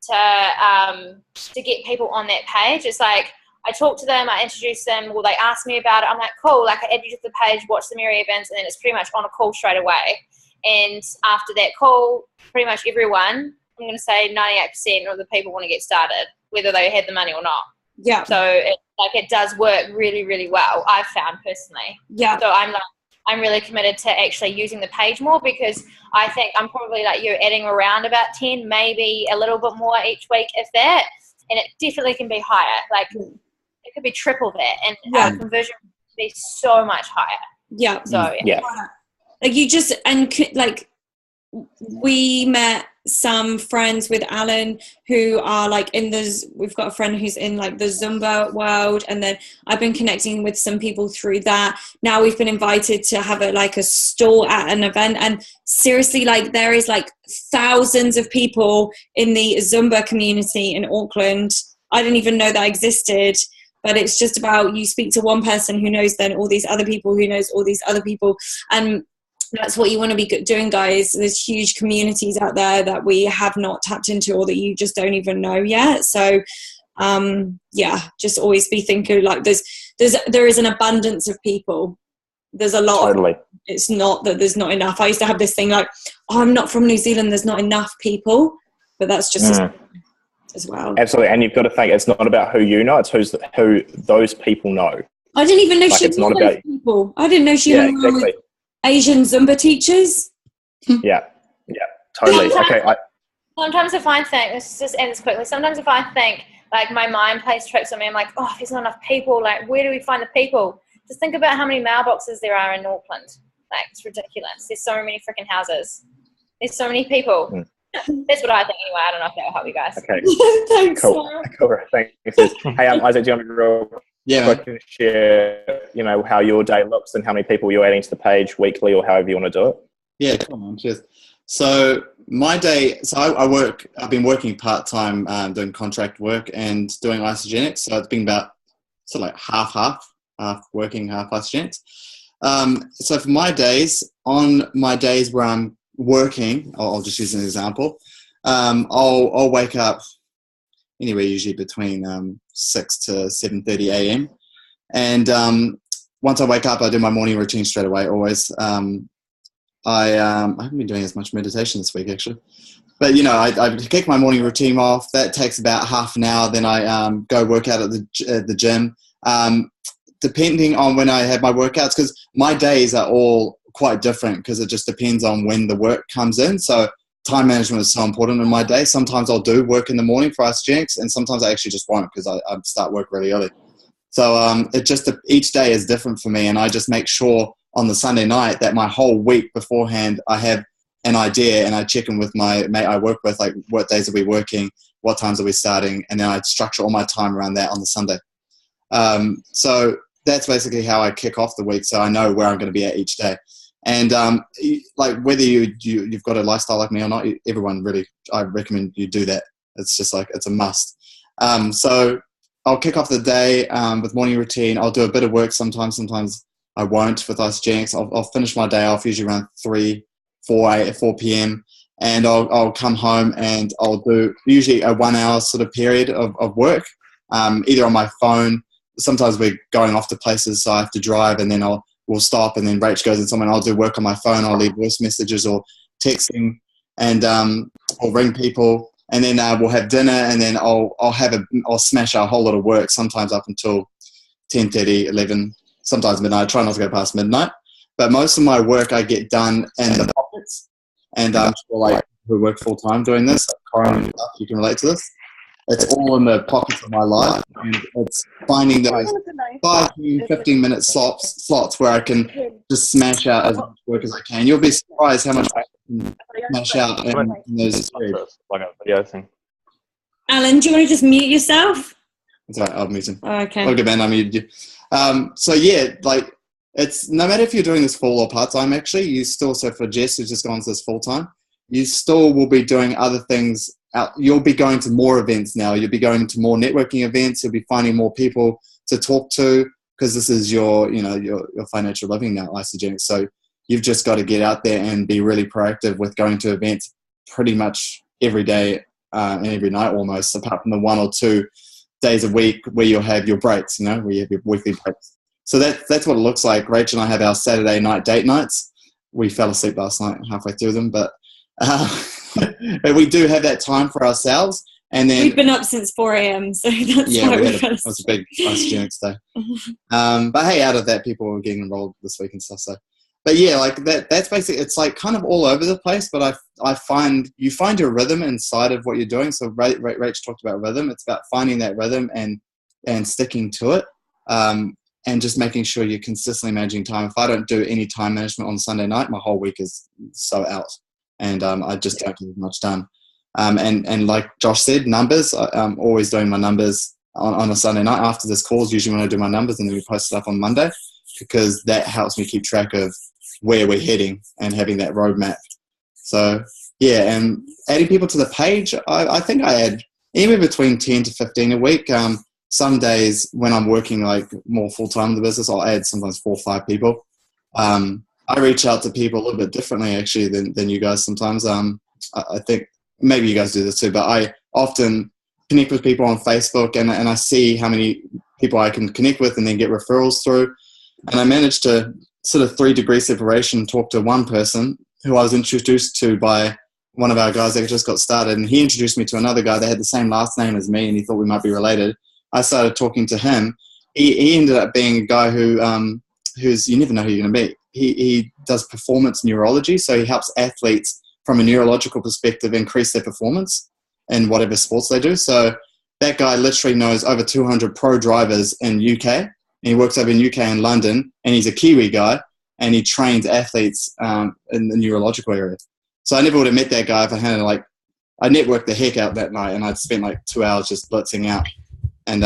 to get people on that page. It's like I talk to them, I introduce them, or they ask me about it. I'm like, cool, like I add you to the page, watch the Mary events, and then it's pretty much on a call straight away. And after that call, pretty much everyone, I'm going to say 98% of the people want to get started, whether they had the money or not. Yeah. So it does work really, really well, I've found personally. Yeah. So I'm really committed to actually using the page more, because I think I'm probably like you, adding around about 10, maybe a little bit more each week, if that. And it definitely can be higher. Like it could be triple that, and our conversion would be so much higher. Yeah. So like you just, and like we met some friends with Alan who are like we've got a friend who's in like the Zumba world, and then I've been connecting with some people through that. Now we've been invited to have a stall at an event, and seriously, like there is like thousands of people in the Zumba community in Auckland. I didn't even know that existed, but it's just about, you speak to one person who knows then all these other people who knows all these other people, and that's what you want to be doing, guys. There's huge communities out there that we have not tapped into, or that you just don't even know yet. So, just always be thinking like there is an abundance of people. There's a lot. Totally. It's not that there's not enough. I used to have this thing like, I'm not from New Zealand, there's not enough people, but that's just as well. Absolutely, and you've got to think it's not about who you know; it's who those people know. I didn't even know like she it's knew not those about people. I didn't know she hung around with Asian Zumba teachers. Yeah, totally. Okay, sometimes if I think, let's just end this quickly. Sometimes if I think like my mind plays tricks on me, I'm like, oh, there's not enough people. Like, where do we find the people? Just think about how many mailboxes there are in Auckland. Like, it's ridiculous. There's so many freaking houses. There's so many people. That's what I think anyway. I don't know if that will help you guys. Okay. Thanks. Cool. Thanks. Hey, Isaac, do you want to real quick share, how your day looks and how many people you're adding to the page weekly, or however you want to do it? Yeah, come on, cheers. So my day, I've been working part-time doing contract work and doing isogenics. So it's been about half working, half isogenics. So for my days, on my days where I'm working, I'll just use an example. I'll wake up anywhere usually between 6 to 7:30 a.m. And once I wake up, I do my morning routine straight away, always. I haven't been doing as much meditation this week, actually. But, I kick my morning routine off. That takes about half an hour. Then I go work out at the gym. Depending on when I have my workouts, because my days are all quite different, because it just depends on when the work comes in. So time management is so important in my day. Sometimes I'll do work in the morning for isogenics, and sometimes I actually just won't, because I start work really early. So each day is different for me, and I just make sure on the Sunday night that my whole week beforehand I have an idea, and I check in with my mate I work with, like what days are we working, what times are we starting, and then I structure all my time around that on the Sunday. So that's basically how I kick off the week, so I know where I'm going to be at each day. And like whether you've got a lifestyle like me or not, everyone really, I recommend you do that. It's just like, it's a must. So I'll kick off the day with morning routine. I'll do a bit of work sometimes I won't with isogenics. I'll finish my day off usually around 4 p.m. and I'll come home and I'll do usually a 1 hour sort of period of work, either on my phone. Sometimes we're going off to places, so I have to drive, and then we'll stop, and then Rach goes in somewhere, and I'll do work on my phone. I'll leave voice messages or texting, and I'll ring people, and then we'll have dinner, and then I'll smash out a whole lot of work, sometimes up until 10:30, 11, sometimes midnight. I try not to go past midnight, but most of my work I get done in the pockets, and I'm sure like who work full time doing this, like Corin and stuff, you can relate to this. It's all in the pockets of my life, and it's finding those 15-minute slots where I can just smash out as much work as I can. You'll be surprised how much I can smash out in those periods. Like a video thing. Alan, do you want to just mute yourself? Sorry, I'm muting. Okay. Okay, man, I muted you. So yeah, like it's no matter if you're doing this full or part time. Actually, you still, so for Jess who's just gone to this full time, you still will be doing other things. You'll be going to more events now. You'll be going to more networking events. You'll be finding more people to talk to, because this is your financial living now, isogenics. So you've just got to get out there and be really proactive with going to events pretty much every day and every night almost, apart from the one or two days a week where you'll have your breaks, you know, where you have your weekly breaks. So that's what it looks like. Rachel and I have our Saturday night date nights. We fell asleep last night halfway through them, but we do have that time for ourselves. And then we've been up since 4 a.m. So that's why it was a big isogenics day. But hey, out of that, people were getting enrolled this week and stuff. So, but yeah, like that's basically, it's like kind of all over the place. But I find you find your rhythm inside of what you're doing. So Rach talked about rhythm. It's about finding that rhythm and sticking to it. And just making sure you're consistently managing time. If I don't do any time management on Sunday night, my whole week is so out, and I just don't get much done. And like Josh said, numbers. I'm always doing my numbers on a Sunday night. After this call is usually when I do my numbers, and then we post it up on Monday, because that helps me keep track of where we're heading and having that roadmap. So yeah, and adding people to the page, I think I add anywhere between 10 to 15 a week. Some days when I'm working like more full-time in the business, I'll add sometimes 4 or 5 people. I reach out to people a little bit differently actually than you guys sometimes. I think maybe you guys do this too, but I often connect with people on Facebook and I see how many people I can connect with and then get referrals through. And I managed to sort of 3-degree separation talk to one person who I was introduced to by one of our guys that just got started. And he introduced me to another guy that had the same last name as me and he thought we might be related. I started talking to him. He ended up being a guy who's you never know who you're going to be. He does performance neurology, so he helps athletes from a neurological perspective increase their performance in whatever sports they do. So that guy literally knows over 200 pro drivers in UK. And he works over in UK and London, and he's a Kiwi guy, and he trains athletes in the neurological area. So I never would have met that guy if I hadn't I networked the heck out that night, and I'd spent like 2 hours just blitzing out. And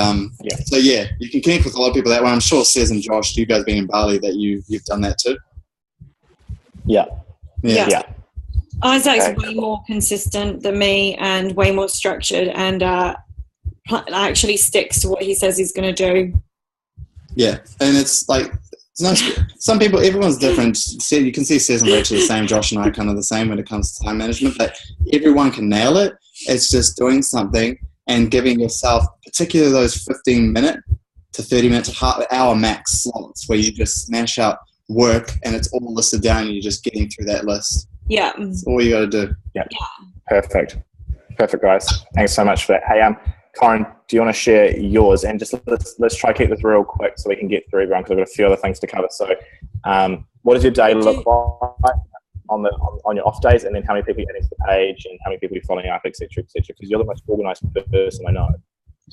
so yeah, you can connect with a lot of people that way. I'm sure Cez and Josh, you guys being in Bali, that you've done that too. Yeah. Isaac's way more consistent than me and way more structured, and actually sticks to what he says he's going to do. Yeah, and it's like some people, everyone's different. You can see Cez and Rachel the same. Josh and I are kind of the same when it comes to time management, but everyone can nail it. It's just doing something and giving yourself, particularly those 15-minute to 30-minute to half-hour max slots where you just smash out work and it's all listed down and you're just getting through that list. Yeah. That's all you got to do. Yeah. Perfect, guys. Thanks so much for that. Hey, Corin, do you want to share yours? And just let's try to keep this real quick so we can get through everyone, because I've got a few other things to cover. So what does your day look like on your off days, and then how many people you add into the page and how many people you're following up, etc., because you're the most organised person I know.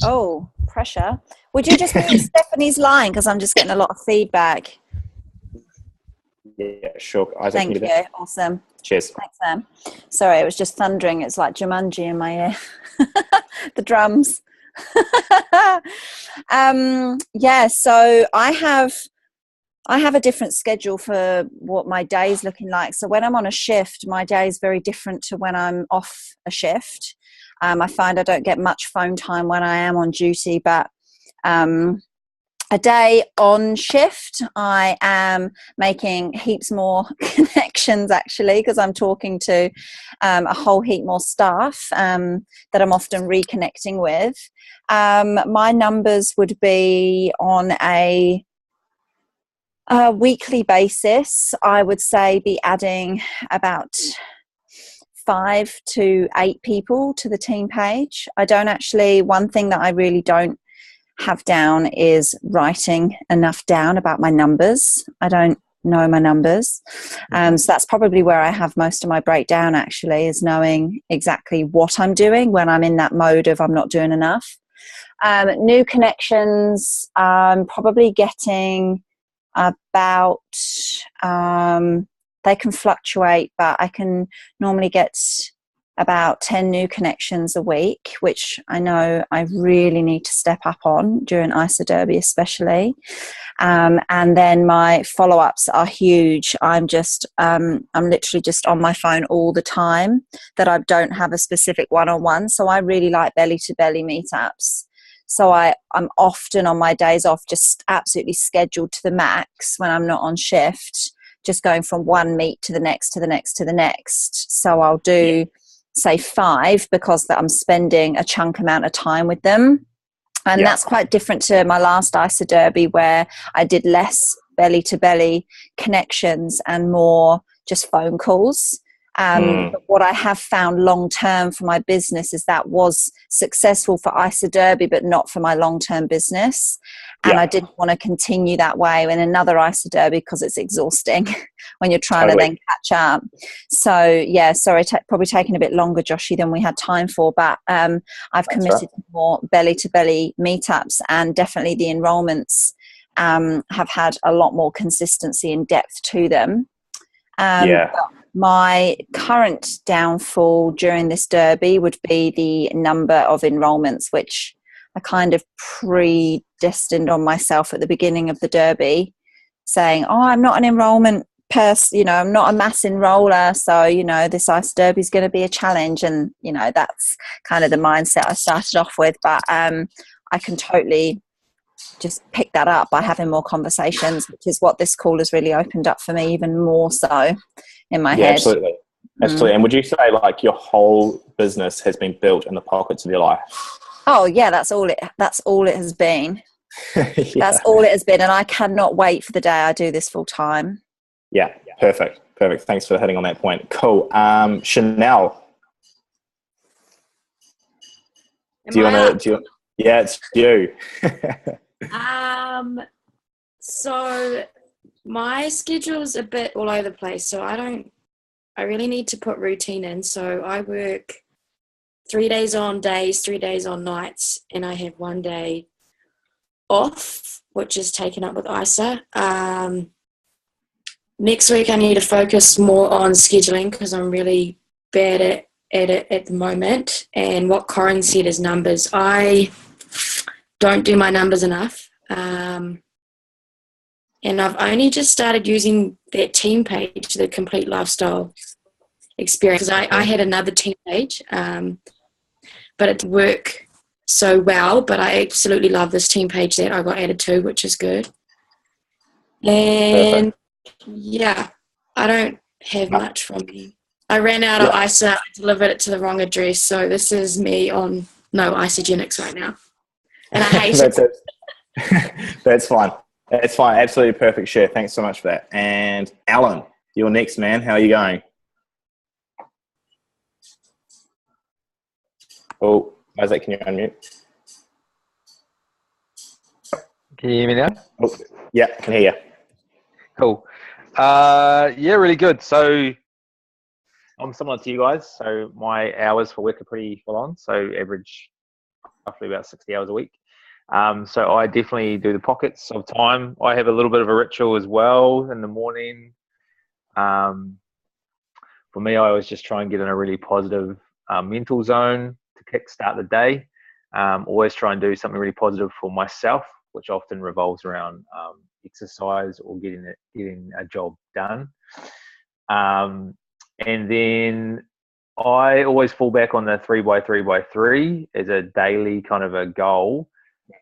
Oh, pressure. Would you just mute Stephanie's line, because I'm just getting a lot of feedback? Yeah, sure. Isaac, thank you. Awesome. Cheers. Thanks, Sam. Sorry, it was just thundering. It's like Jumanji in my ear. The drums. Yeah, so I have a different schedule for what my day is looking like. So when I'm on a shift, my day is very different to when I'm off a shift. I find I don't get much phone time when I am on duty, but a day on shift, I am making heaps more connections, actually, because I'm talking to a whole heap more staff that I'm often reconnecting with. My numbers would be on a weekly basis. I would say be adding about 5 to 8 people to the team page. One thing that I really don't have down is writing enough down about my numbers. I don't know my numbers. So that's probably where I have most of my breakdown, actually, is knowing exactly what I'm doing when I'm in that mode of I'm not doing enough. New connections, I'm probably getting about, they can fluctuate, but I can normally get about 10 new connections a week, which I know I really need to step up on during IsaDerby especially. And then my follow-ups are huge. I'm literally just on my phone all the time, that I don't have a specific one-on-one. So I really like belly-to-belly meetups. So I'm often on my days off just absolutely scheduled to the max when I'm not on shift, just going from one meet to the next, to the next, to the next. So I'll do... say 5, because that I'm spending a chunk amount of time with them. And that's quite different to my last IsaDerby, where I did less belly to belly connections and more just phone calls. But what I have found long term for my business is that was successful for IsaDerby, but not for my long term business. And I didn't want to continue that way in another IsaDerby because it's exhausting when you're trying to then catch up. So yeah, sorry, probably taking a bit longer, Joshy, than we had time for. But I've committed to more belly to belly meetups, and definitely the enrollments have had a lot more consistency and depth to them. My current downfall during this derby would be the number of enrollments, which I kind of predestined on myself at the beginning of the derby, saying, I'm not an enrollment person, I'm not a mass enroller, so this IsaDerby is going to be a challenge. And that's kind of the mindset I started off with, but I can totally just pick that up by having more conversations, which is what this call has really opened up for me even more so in my head. Absolutely. And would you say like your whole business has been built in the pockets of your life? Oh yeah, that's all it has been. That's all it has been, and I cannot wait for the day I do this full time. Yeah, perfect. Thanks for hitting on that point. Cool. Chanel, yeah, it's you. So my schedule's a bit all over the place, so I really need to put routine in. So I work 3 days on days, 3 days on nights, and I have 1 day off, which is taken up with ISA. Next week I need to focus more on scheduling because I'm really bad at it at the moment. And what Corin said is numbers. I don't do my numbers enough. And I've only just started using that team page, the Complete Lifestyle Experience. I had another team page, but it didn't work so well. But I absolutely love this team page that I got added to, which is good. And yeah, I don't have much from me. I ran out of ISA. I delivered it to the wrong address. So this is me on no Isagenics right now. And I hate it. That's fine. That's fine. Absolutely perfect share. Thanks so much for that. And Alan, you're next, man. How are you going? Oh, Isaac, can you unmute? Can you hear me now? Oh, yeah, I can hear you. Cool. Yeah, really good. So I'm similar to you guys. So my hours for work are pretty full on. So average roughly about 60 hours a week. So I definitely do the pockets of time. I have a little bit of a ritual as well in the morning. For me, I always just try and get in a really positive mental zone to kickstart the day. Always try and do something really positive for myself, which often revolves around exercise or getting a job done. And then I always fall back on the 3x3x3 as a daily kind of a goal.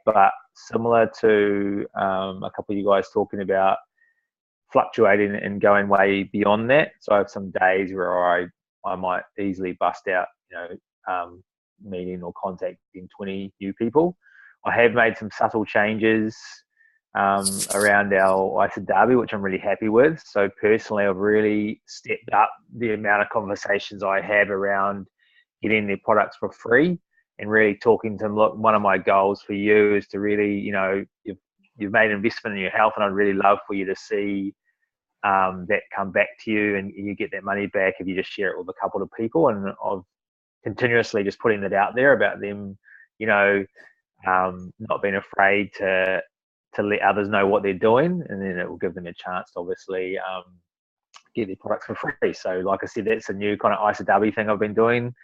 But similar to a couple of you guys talking about fluctuating and going way beyond that. So I have some days where I might easily bust out, meeting or contacting 20 new people. I have made some subtle changes around our IsaDerby, which I'm really happy with. So personally, I've really stepped up the amount of conversations I have around getting their products for free. And really talking to them, look, one of my goals for you is to really, you've made an investment in your health, and I'd really love for you to see that come back to you, and you get that money back if you just share it with a couple of people. And I've continuously just putting it out there about them, not being afraid to let others know what they're doing, and then it will give them a chance to obviously get their products for free. So like I said, that's a new kind of IsaDerby thing I've been doing,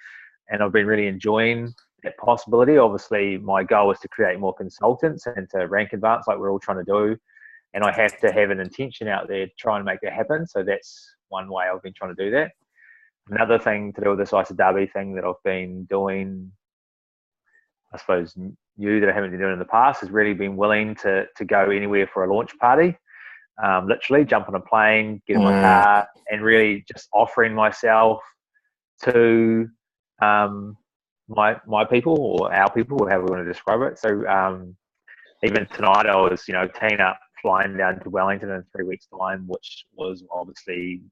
and I've been really enjoying that possibility. Obviously, my goal is to create more consultants and to rank advance like we're all trying to do. And I have to have an intention out there to try and make that happen. So that's one way I've been trying to do that. Another thing to do with this IsaDerby thing that I've been doing, I suppose, new that I haven't been doing in the past, has really been willing to go anywhere for a launch party. Literally jump on a plane, get in my car, and really just offering myself to my people or our people, or however we want to describe it. So even tonight, I was teeing up, flying down to Wellington in 3 weeks' time, which was obviously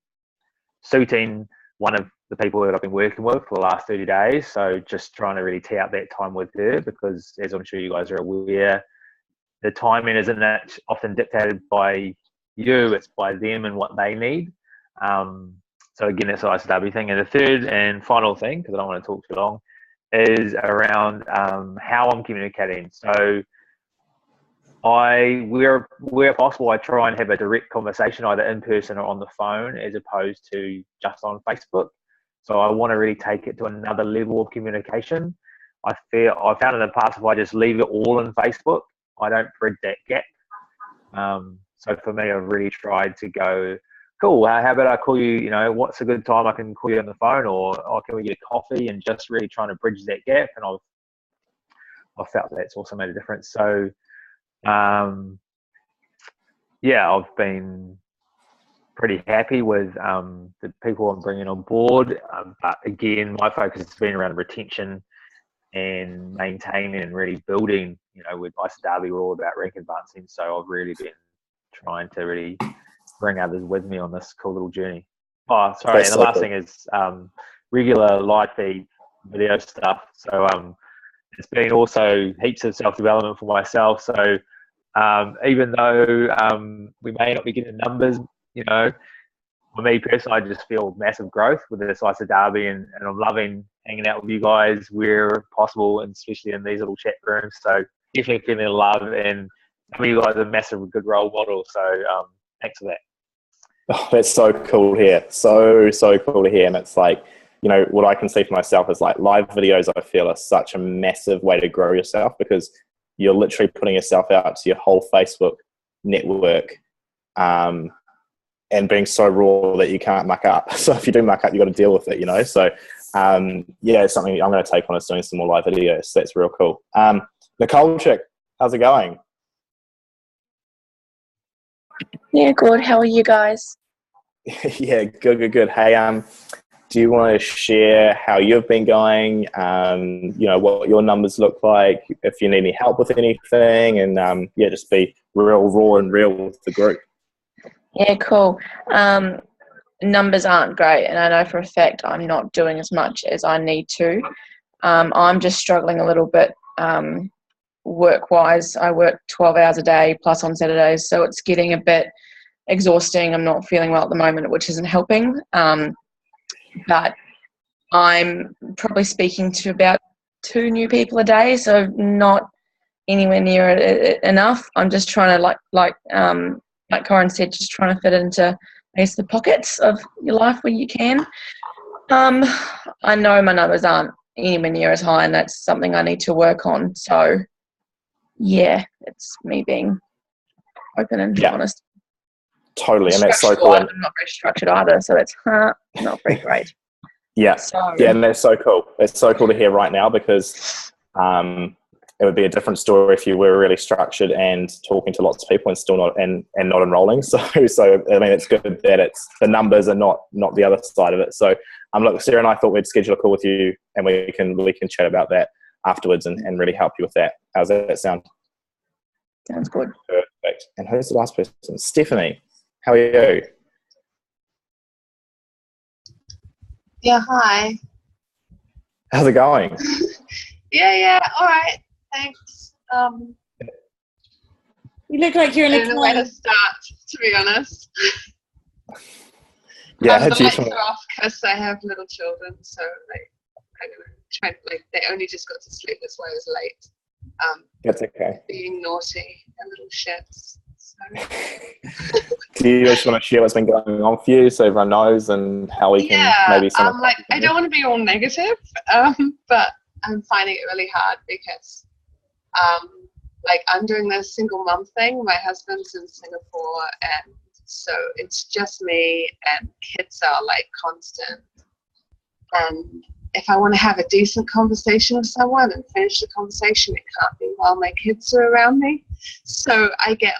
suiting one of the people that I've been working with for the last 30 days. So just trying to really tee up that time with her, because as I'm sure you guys are aware, the timing isn't that often dictated by you, it's by them and what they need. So again, that's the IsaDerby thing. And the third and final thing, because I don't want to talk too long, is around how I'm communicating. So where possible, I try and have a direct conversation either in person or on the phone, as opposed to just on Facebook. So I want to really take it to another level of communication. I found in the past, if I just leave it all in Facebook, I don't bridge that gap. So for me, I've really tried to go, cool, how about I call you, what's a good time I can call you on the phone, or can we get a coffee, and just really trying to bridge that gap. And I've felt that's also made a difference. So yeah, I've been pretty happy with the people I'm bringing on board. But again, my focus has been around retention and maintaining and really building. With IsaDerby, we're all about rank advancing. So I've really been trying to really bring others with me on this cool little journey. Oh, sorry. That's and the last thing is regular live feed video stuff. So it's been also heaps of self-development for myself. So even though we may not be getting numbers, for me personally, I just feel massive growth with this IsaDerby, and I'm loving hanging out with you guys where possible, and especially in these little chat rooms. So definitely feeling love, and some of you guys are massive good role models. So thanks for that. Oh, that's so cool to hear. So cool to hear. And it's like, what I can see for myself is like live videos, I feel, are such a massive way to grow yourself, because you're literally putting yourself out to your whole Facebook network, and being so raw that you can't muck up. So if you do muck up, you've got to deal with it, So yeah, it's something I'm going to take on, is doing some more live videos. So that's real cool. Nicole Chick, how's it going? Yeah, good. How are you guys? Yeah, good. Hey, do you want to share how you've been going? What your numbers look like, if you need any help with anything, and just be real raw and real with the group. Yeah, cool. Numbers aren't great, and I know for a fact I'm not doing as much as I need to. I'm just struggling a little bit work-wise. I work 12 hours a day plus on Saturdays, so it's getting a bit exhausting. I'm not feeling well at the moment, which isn't helping. But I'm probably speaking to about 2 new people a day, so not anywhere near enough. I'm just trying to, like Corin said, just trying to fit into, I guess, the pockets of your life where you can. I know my numbers aren't anywhere near as high, and that's something I need to work on. So, yeah, it's me being open and honest. Totally, and that's so cool. I'm not very structured either, so it's not very great. Yeah, and that's so cool. It's so cool to hear right now, because it would be a different story if you were really structured and talking to lots of people and still not and not enrolling. So I mean, it's good that it's the numbers are not the other side of it. So look, Sarah and I thought we'd schedule a call with you, and we can chat about that afterwards and really help you with that. How's that sound? Sounds good. Perfect. And who's the last person? Stephanie, how are you? Yeah, hi. How's it going? Yeah, all right, thanks. You look like you're in I a don't know where to start, to be honest. Yeah, the lights are off because I have little children, so I don't know, they only just got to sleep, that's why I was late. That's okay. Being naughty and little shits. So. Do you just want to share what's been going on for you, so everyone knows, and how we can maybe I don't want to be all negative, but I'm finding it really hard because I'm doing the single mum thing. My husband's in Singapore, and so it's just me, and kids are constant. And if I want to have a decent conversation with someone and finish the conversation, it can't be while my kids are around me. So I get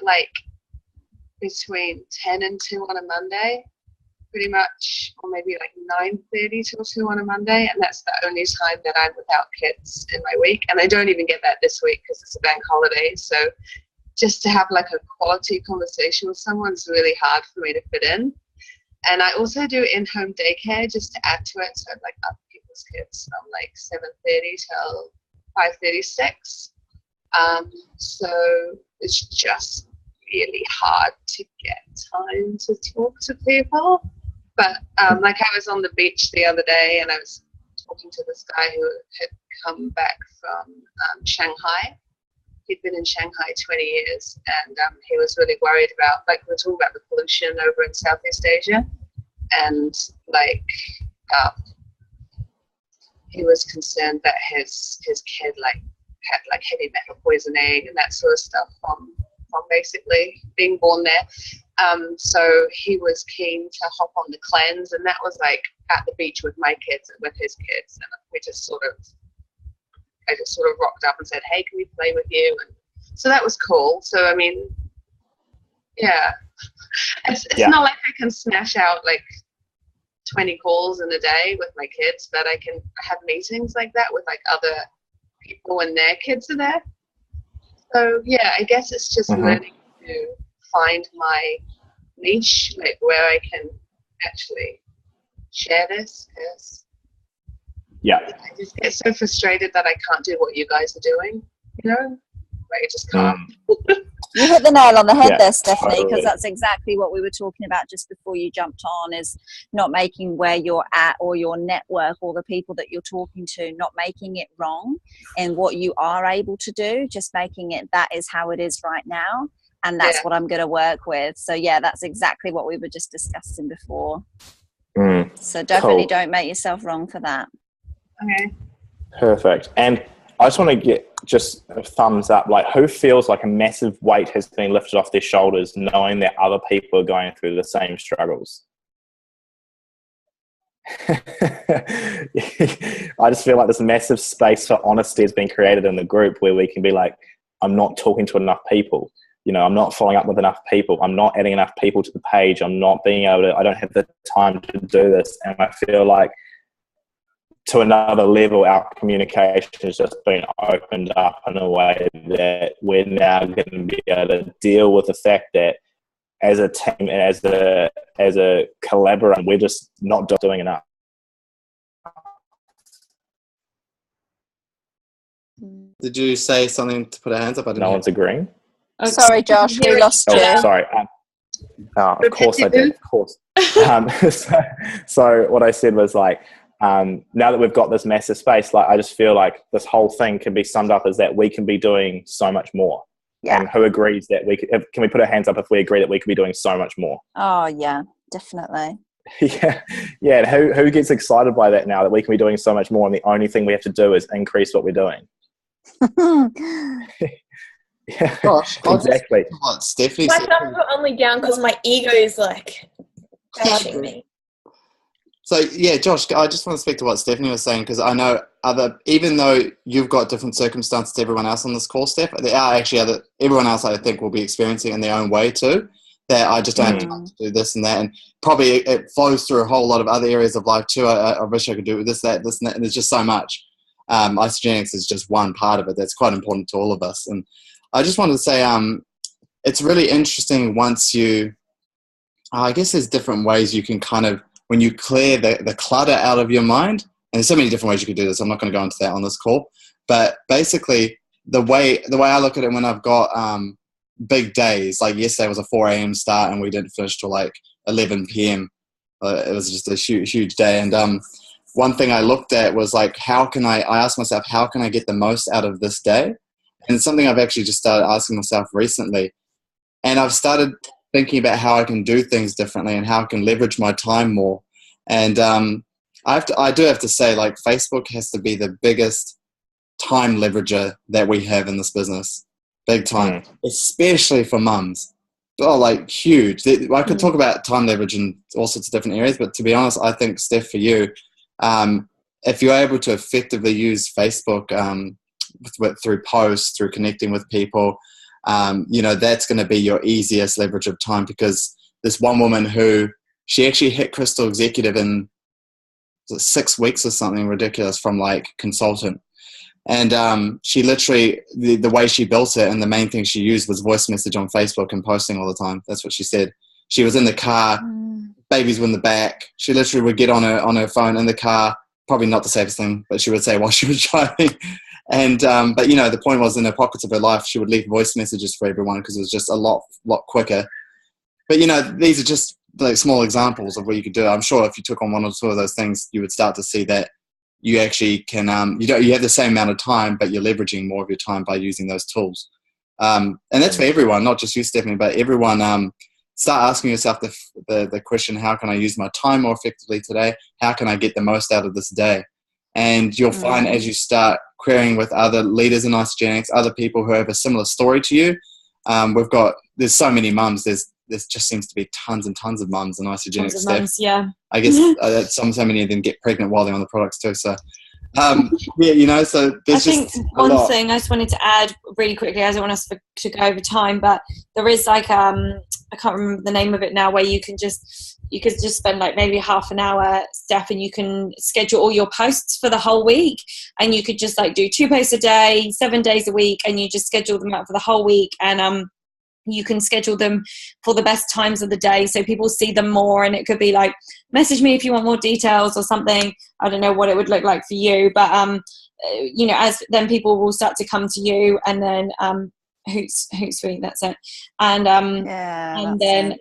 between 10 and 2 on a Monday, pretty much, or maybe like 9:30 till 2 on a Monday, and that's the only time that I'm without kids in my week. And I don't even get that this week because it's a bank holiday. So just to have like a quality conversation with someone's really hard for me to fit in. And I also do in-home daycare just to add to it. So I'm like other people's kids from like 7:30 till 5:36. So it's just really hard to get time to talk to people. But like I was on the beach the other day and I was talking to this guy who had come back from Shanghai. He'd been in Shanghai 20 years, and he was really worried about, like, we're talking about the pollution over in Southeast Asia, and like he was concerned that his kid like had like heavy metal poisoning and that sort of stuff from basically being born there. So he was keen to hop on the cleanse, and that was like at the beach with my kids and with his kids, and I just sort of rocked up and said, hey, can we play with you? And so that was cool. So, I mean, yeah, it's not like I can smash out like 20 calls in a day with my kids, but I can have meetings like that with like other people when their kids are there. So, yeah, I guess it's just learning to find my niche, like where I can actually share this, because I just get so frustrated that I can't do what you guys are doing, you know? Like, I just can't. You hit the nail on the head there, Stephanie, because that's exactly what we were talking about just before you jumped on, is not making where you're at or your network or the people that you're talking to, not making it wrong and what you are able to do, just making it that is how it is right now. And that's what I'm going to work with. So, yeah, that's exactly what we were just discussing before. So definitely don't make yourself wrong for that. Okay. Perfect. And I just want to get just a thumbs up. Like, who feels like a massive weight has been lifted off their shoulders knowing that other people are going through the same struggles? I just feel like this massive space for honesty has been created in the group where we can be like, I'm not talking to enough people. You know, I'm not following up with enough people. I'm not adding enough people to the page. I'm not being able to, I don't have the time to do this. And I feel like to another level, our communication has just been opened up in a way that we're now going to be able to deal with the fact that as a team and as a collaborator, we're just not doing enough. Did you say something to put our hands up? No one's agreeing. Oh, sorry, Josh, we lost you. Oh, sorry. Of course I did. Of course. So what I said was like, now that we've got this massive space, like I just feel like this whole thing can be summed up as that we can be doing so much more. Yeah. And who agrees that we can we put our hands up if we agree that we can be doing so much more? Oh yeah, definitely. Yeah. And who gets excited by that now, that we can be doing so much more and the only thing we have to do is increase what we're doing? Yeah, gosh, exactly. What Stephanie I said. can't put only down because my ego is like bashing me. So yeah, Josh, I just want to speak to what Stephanie was saying, because I know even though you've got different circumstances to everyone else on this call, Steph, there are actually everyone else I think will be experiencing in their own way too. That I just don't have time to do this and that, and probably it flows through a whole lot of other areas of life too. I wish I could do this, that, and there's just so much. Isogenics is just one part of it that's quite important to all of us, and I just wanted to say it's really interesting once I guess there's different ways you can kind of, when you clear the clutter out of your mind, and there's so many different ways you could do this, I'm not going to go into that on this call, but basically the way I look at it when I've got big days, like yesterday was a 4 a.m. start and we didn't finish till like 11 p.m. It was just a huge day, and one thing I looked at was like, I asked myself, how can I get the most out of this day? And it's something I've actually just started asking myself recently. And I've started thinking about how I can do things differently and how I can leverage my time more. And I do have to say, like, Facebook has to be the biggest time leverager that we have in this business. Big time. Especially for mums. Oh, like huge. I could talk about time leverage in all sorts of different areas, but to be honest, I think, Steph, for you, if you're able to effectively use Facebook through posts, through connecting with people, that's going to be your easiest leverage of time, because this one woman who she actually hit Crystal Executive in 6 weeks or something ridiculous from like consultant. And she literally, the way she built it and the main thing she used was voice message on Facebook and posting all the time. That's what she said. She was in the car, babies were in the back. She literally would get on her phone in the car, probably not the safest thing, but she would say while she was driving. And but you know, the point was in her pockets of her life, she would leave voice messages for everyone because it was just a lot quicker. But you know, these are just like small examples of what you could do. I'm sure if you took on one or two of those things, you would start to see that you actually can, you have the same amount of time, but you're leveraging more of your time by using those tools. And that's for everyone, not just you, Stephanie, but everyone. Start asking yourself the question, how can I use my time more effectively today? How can I get the most out of this day? And you'll find as you start querying with other leaders in Isogenics, other people who have a similar story to you, there's so many mums, there just seems to be tons and tons of mums in Isogenics staff. Mums, yeah. I guess so many of them get pregnant while they're on the products too. So, yeah, you know, so there's I think one thing I just wanted to add really quickly, I don't want us to go over time, but there is like, I can't remember the name of it now, where you could just spend like maybe half an hour, Steph, and you can schedule all your posts for the whole week, and you could just like do 2 posts a day, 7 days a week, and you just schedule them out for the whole week. And you can schedule them for the best times of the day so people see them more, and it could be like, message me if you want more details or something. I don't know what it would look like for you, but you know, as then people will start to come to you, and then Hootsuite, that's it. And then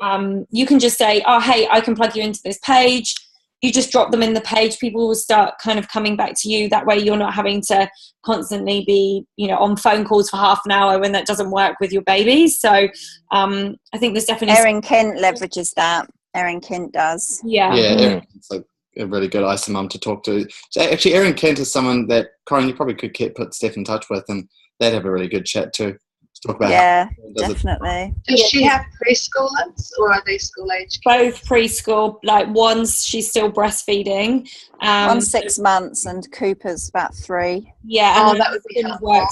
you can just say, oh hey, I can plug you into this page. You just drop them in the page, people will start kind of coming back to you. That way you're not having to constantly be, you know, on phone calls for half an hour when that doesn't work with your babies. So I think there's definitely Erin Kent leverages that. Erin Kent does. Yeah. It's like a really good ISA mum to talk to. So actually, Erin Kent is someone that, Corinne, you probably could put Steph in touch with, and they'd have a really good chat too. Talk about definitely. Does she have preschoolers, or are they school age? Both preschool. Like she's still breastfeeding. One's 6 months and Cooper's about 3. Yeah, and that would be helpful.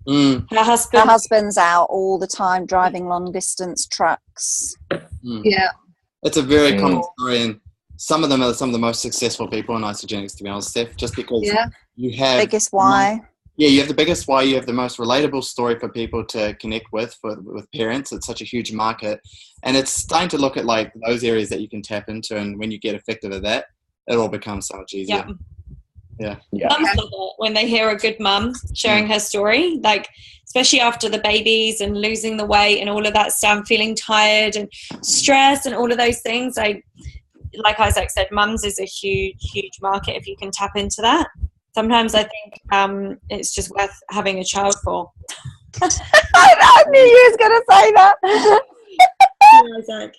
Yeah. Her husband's out all the time driving long distance trucks. Yeah, it's a very common story, and some of them are some of the most successful people in Isogenics, to be honest, Steph. Just because you have biggest why. Yeah, you have the biggest why, you have the most relatable story for people to connect with parents. It's such a huge market. And it's starting to look at like those areas that you can tap into, and when you get effective at that, it all becomes so much easier. Yeah. Mums love it when they hear a good mum sharing her story, like especially after the babies and losing the weight and all of that stuff, feeling tired and stressed and all of those things. Like Isaac said, mums is a huge market if you can tap into that. Sometimes I think it's just worth having a child for. I knew you was going to say that. Isaac.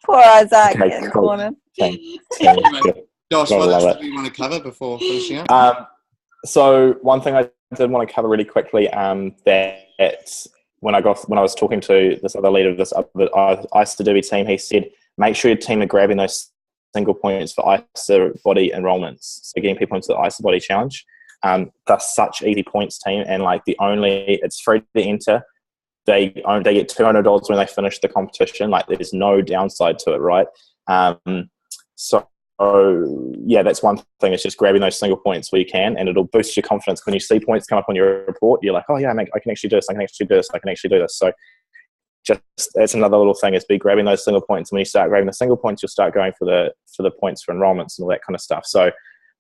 Poor Isaac. Okay, cool. Josh, what else do you want to cover before finishing up? So one thing I did want to cover really quickly, that when I was talking to this other leader of this other IsaDerby team, he said, make sure your team are grabbing those single points for IsaBody enrollments. So getting people into the IsaBody challenge. They're such easy points, team, and like it's free to enter. They get $200 when they finish the competition. Like there's no downside to it, right? So yeah, that's one thing. It's just grabbing those single points where you can, and it'll boost your confidence. When you see points come up on your report, you're like, oh yeah, I can actually do this. I can actually do this. I can actually do this. So just that's another little thing, is be grabbing those single points. And when you start grabbing the single points, you'll start going for the points for enrollments and all that kind of stuff. So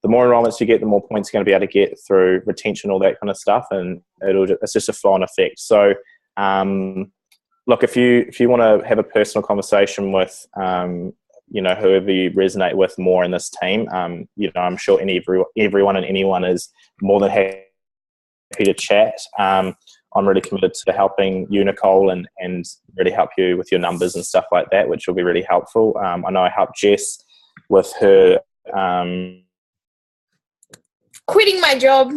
the more enrollments you get, the more points you're going to be able to get through retention, all that kind of stuff, and it's just a flow-on effect. So look, if you want to have a personal conversation with whoever you resonate with more in this team, I'm sure everyone and anyone is more than happy to chat. I'm really committed to helping you, Nicole, and really help you with your numbers and stuff like that, which will be really helpful. I know I helped Jess with her quitting my job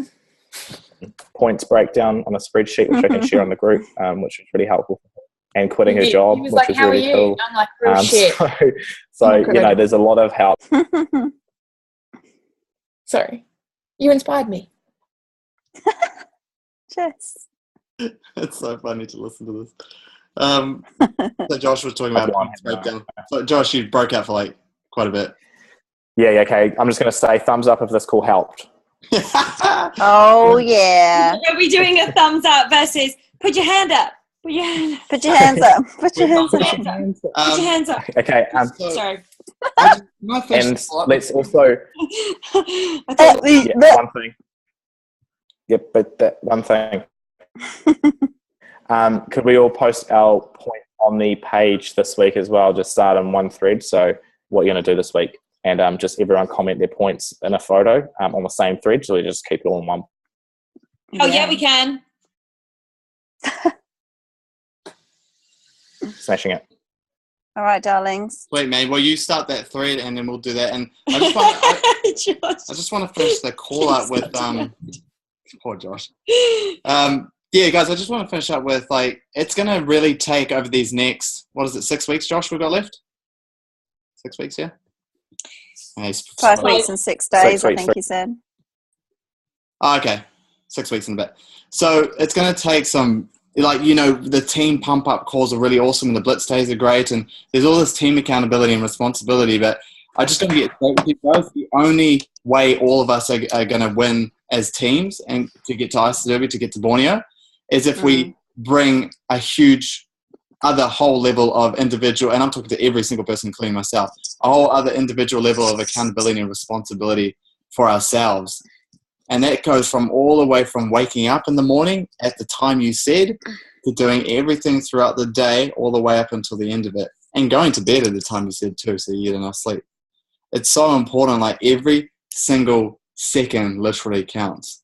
points breakdown on a spreadsheet, which I can share on the group, which was really helpful. And quitting her job, which like, was really cool. I'm like, real shit. So there's a lot of help. Sorry, you inspired me. Jess. It's so funny to listen to this. So Josh was talking about breakdown. So Josh, you broke out for like quite a bit. Yeah, okay. I'm just going to say thumbs up if this call helped. Oh, yeah. Are we doing a thumbs up versus put your hand up? Put your hand up. Put your hands up. Put your hands up. Put your hands up. Okay. Sorry. And let's also I thought- one thing. Yep, but that one thing. Could we all post our point on the page this week as well? Just start on one thread. So what you're going to do this week, and just everyone comment their points in a photo on the same thread. So we just keep it all in one. Oh yeah, we can. Smashing it. All right, darlings. Wait, man. Well, you start that thread, and then we'll do that. And I just want to finish the call up with poor Josh. Yeah, guys, I just want to finish up with like it's gonna really take over these next 6 weeks, Josh? We've got left 6 weeks, yeah. 5 weeks and 6 days, I think you said. Oh, okay, 6 weeks and a bit. So it's gonna take some. Like, the team pump-up calls are really awesome and the blitz days are great and there's all this team accountability and responsibility, but I just got to get straight with you guys. The only way all of us are going to win as teams and to get to IsaDerby, to get to Borneo, is if we bring a huge other whole level of individual, and I'm talking to every single person, including myself, a whole other individual level of accountability and responsibility for ourselves. And that goes from all the way from waking up in the morning at the time you said to doing everything throughout the day all the way up until the end of it. And going to bed at the time you said too, so you get enough sleep. It's so important, like every single second literally counts.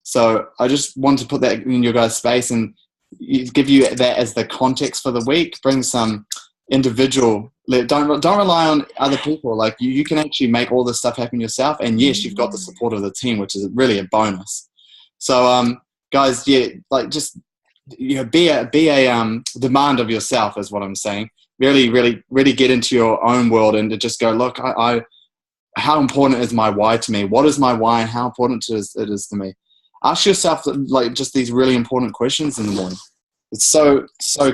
So I just want to put that in your guys' space and give you that as the context for the week. Bring some individual, don't rely on other people. Like you can actually make all this stuff happen yourself, and yes, you've got the support of the team, which is really a bonus. So guys, yeah, like just be a demand of yourself is what I'm saying. Really get into your own world and to just go, look, I how important is my why to me? What is my why and how important it is to me? Ask yourself like just these really important questions in the morning. It's so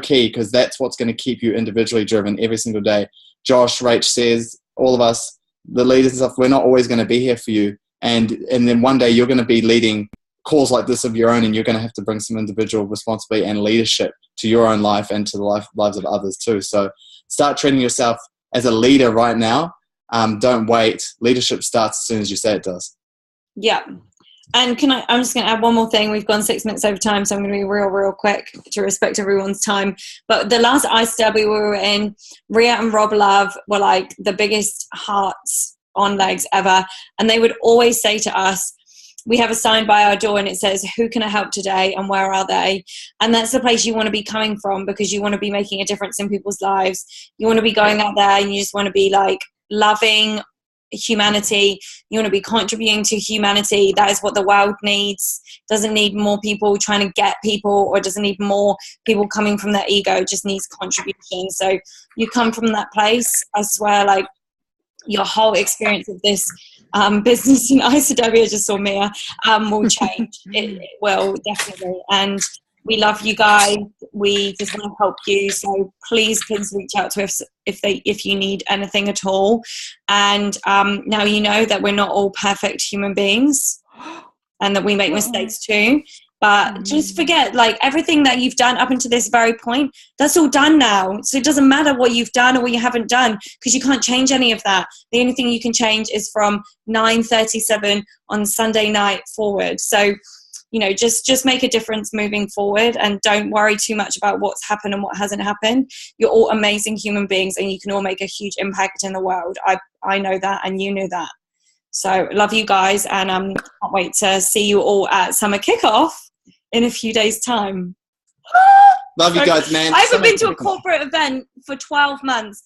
key, because that's what's going to keep you individually driven every single day. Josh, Rach says, all of us, the leaders and stuff, we're not always going to be here for you. And then one day you're going to be leading calls like this of your own, and you're going to have to bring some individual responsibility and leadership to your own life and to the lives of others too. So start treating yourself as a leader right now. Don't wait. Leadership starts as soon as you say it does. Yeah. And I'm just going to add one more thing. We've gone 6 minutes over time, so I'm going to be real quick to respect everyone's time. But the last IsaDerby we were in, Ria and Rob Love were like the biggest hearts on legs ever. And they would always say to us, we have a sign by our door and it says, who can I help today and where are they? And that's the place you want to be coming from, because you want to be making a difference in people's lives. You want to be going out there and you just want to be like loving humanity. You want to be contributing to humanity. That is what the world needs. Doesn't need more people trying to get people, or doesn't need more people coming from their ego. It just needs contribution. So you come from that place. I swear, like your whole experience of this business in IsaDerby, I just saw Mia, will change. It will, definitely. And we love you guys. We just want to help you. So please reach out to us if you need anything at all. And now you know that we're not all perfect human beings and that we make mistakes too. But just forget, like, everything that you've done up until this very point, that's all done now. So it doesn't matter what you've done or what you haven't done, because you can't change any of that. The only thing you can change is from 9:37 on Sunday night forward. So, you know, just make a difference moving forward, and don't worry too much about what's happened and what hasn't happened. You're all amazing human beings, and you can all make a huge impact in the world. I know that, and you know that. So love you guys, and can't wait to see you all at summer kickoff in a few days' time. Love you guys, man. I haven't been to a corporate event for 12 months.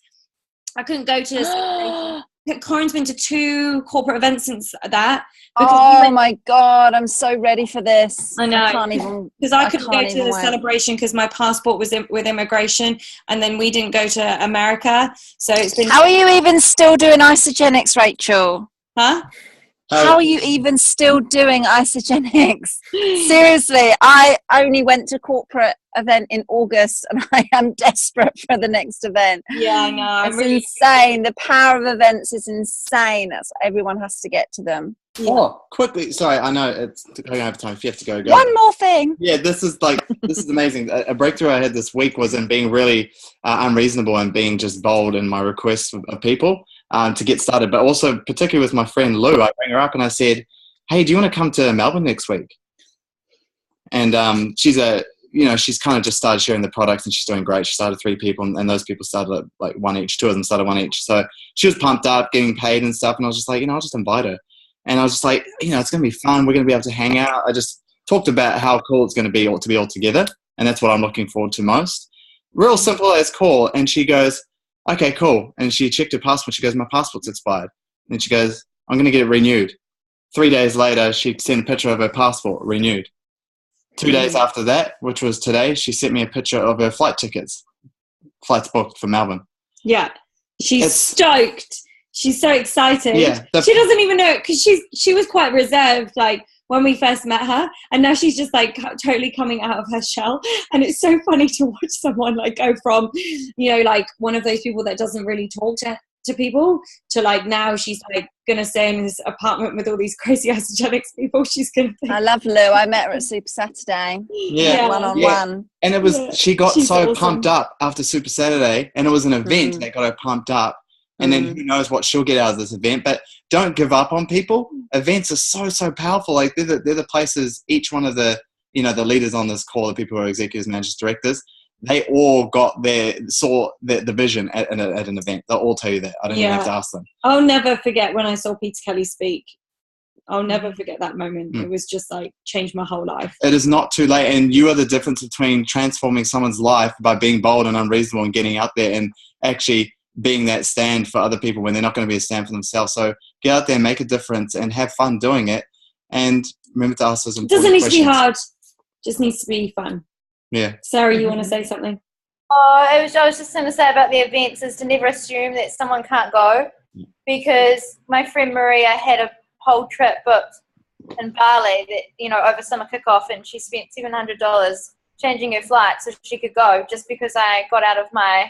I couldn't go to a celebration. Corin's been to 2 corporate events since that. Oh my God, I'm so ready for this. I know. I can't even. Because I couldn't go to the celebration because my passport was with immigration, and then we didn't go to America. So it's been. How are you even still doing isogenics, Rachel? Huh? How are you even still doing isogenics? Seriously, I only went to corporate event in August and I am desperate for the next event. Yeah, I know. It's insane. The power of events is insane. That's everyone has to get to them. Yeah. Oh, quickly. Sorry, I know it's going over time. If you have to go. One more thing. Yeah, this is amazing. A breakthrough I had this week was in being really unreasonable and being just bold in my requests of people to get started. But also, particularly with my friend Lou, I rang her up and I said, "Hey, do you want to come to Melbourne next week?" And she's kind of just started sharing the products and she's doing great. She started 3 people and those people started at like 1 each. 2 of them started 1 each. So she was pumped up, getting paid and stuff. And I was just like, I'll just invite her. And I was just like, it's going to be fun. We're going to be able to hang out. I just talked about how cool it's going to be all together. And that's what I'm looking forward to most. Real simple as cool. And she goes, okay, cool. And she checked her passport. She goes, my passport's expired. And she goes, I'm going to get it renewed. 3 days later, she sent a picture of her passport renewed. 2 days after that, which was today, she sent me a picture of her flights booked for Melbourne. Yeah. She's stoked. She's so excited. Yeah, she doesn't even know because she was quite reserved like when we first met her, and now she's just like totally coming out of her shell. And it's so funny to watch someone like go from, like one of those people that doesn't really talk to people to like now she's like gonna stay in this apartment with all these crazy isogenics people. She's gonna think. I love Lou. I met her at Super Saturday. Yeah, one-on-one. And it was she got so awesome. pumped up after Super Saturday, and it was an event that got her pumped up. And then who knows what she'll get out of this event. But don't give up on people. Events are so powerful. Like they're the places, each one of the the leaders on this call, the people who are executives, managers, directors, they all saw the vision at an event. They'll all tell you that. I don't even have to ask them. I'll never forget when I saw Peter Kelly speak. I'll never forget that moment. It was just like changed my whole life. It is not too late, and you are the difference between transforming someone's life by being bold and unreasonable and getting out there and actually being that stand for other people when they're not going to be a stand for themselves. So get out there, make a difference, and have fun doing it. And remember to ask those important questions. It doesn't need to be hard. Just needs to be fun. Yeah. Sarah, you want to say something? I was just going to say about the events is to never assume that someone can't go, because my friend Maria had a whole trip booked in Bali that over summer kickoff, and she spent $700 changing her flight so she could go, just because I got out of my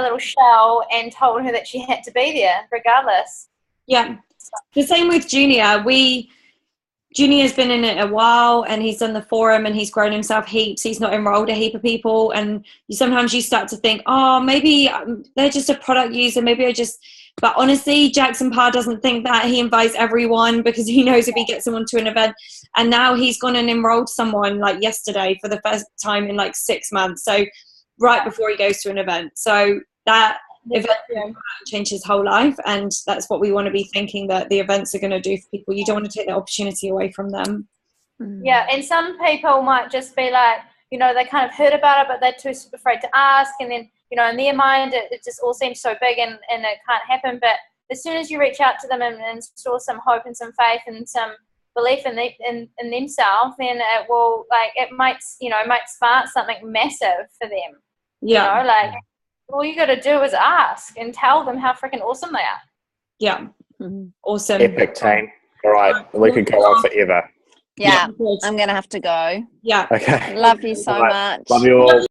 little shell and told her that she had to be there regardless. Yeah. The same with Junior. Junior's been in it a while and he's done the forum and he's grown himself heaps. He's not enrolled a heap of people, and sometimes you start to think, oh, maybe they're just a product user. But honestly, Jackson Parr doesn't think that. He invites everyone because he knows if he gets someone to an event. And now he's gone and enrolled someone like yesterday for the first time in like 6 months. So right before he goes to an event. So that event changed his whole life, and that's what we want to be thinking that the events are going to do for people. You don't want to take the opportunity away from them. Yeah, and some people might just be like, they kind of heard about it, but they're too afraid to ask, and then, in their mind, it just all seems so big and it can't happen. But as soon as you reach out to them and install some hope and some faith and some belief in themselves, then it will, it might spark something massive for them. Yeah. All you got to do is ask and tell them how freaking awesome they are. Yeah. Awesome. Epic team. All right. We could go on forever. Yeah. I'm going to have to go. Yeah. Okay. Love you so much. Love you all.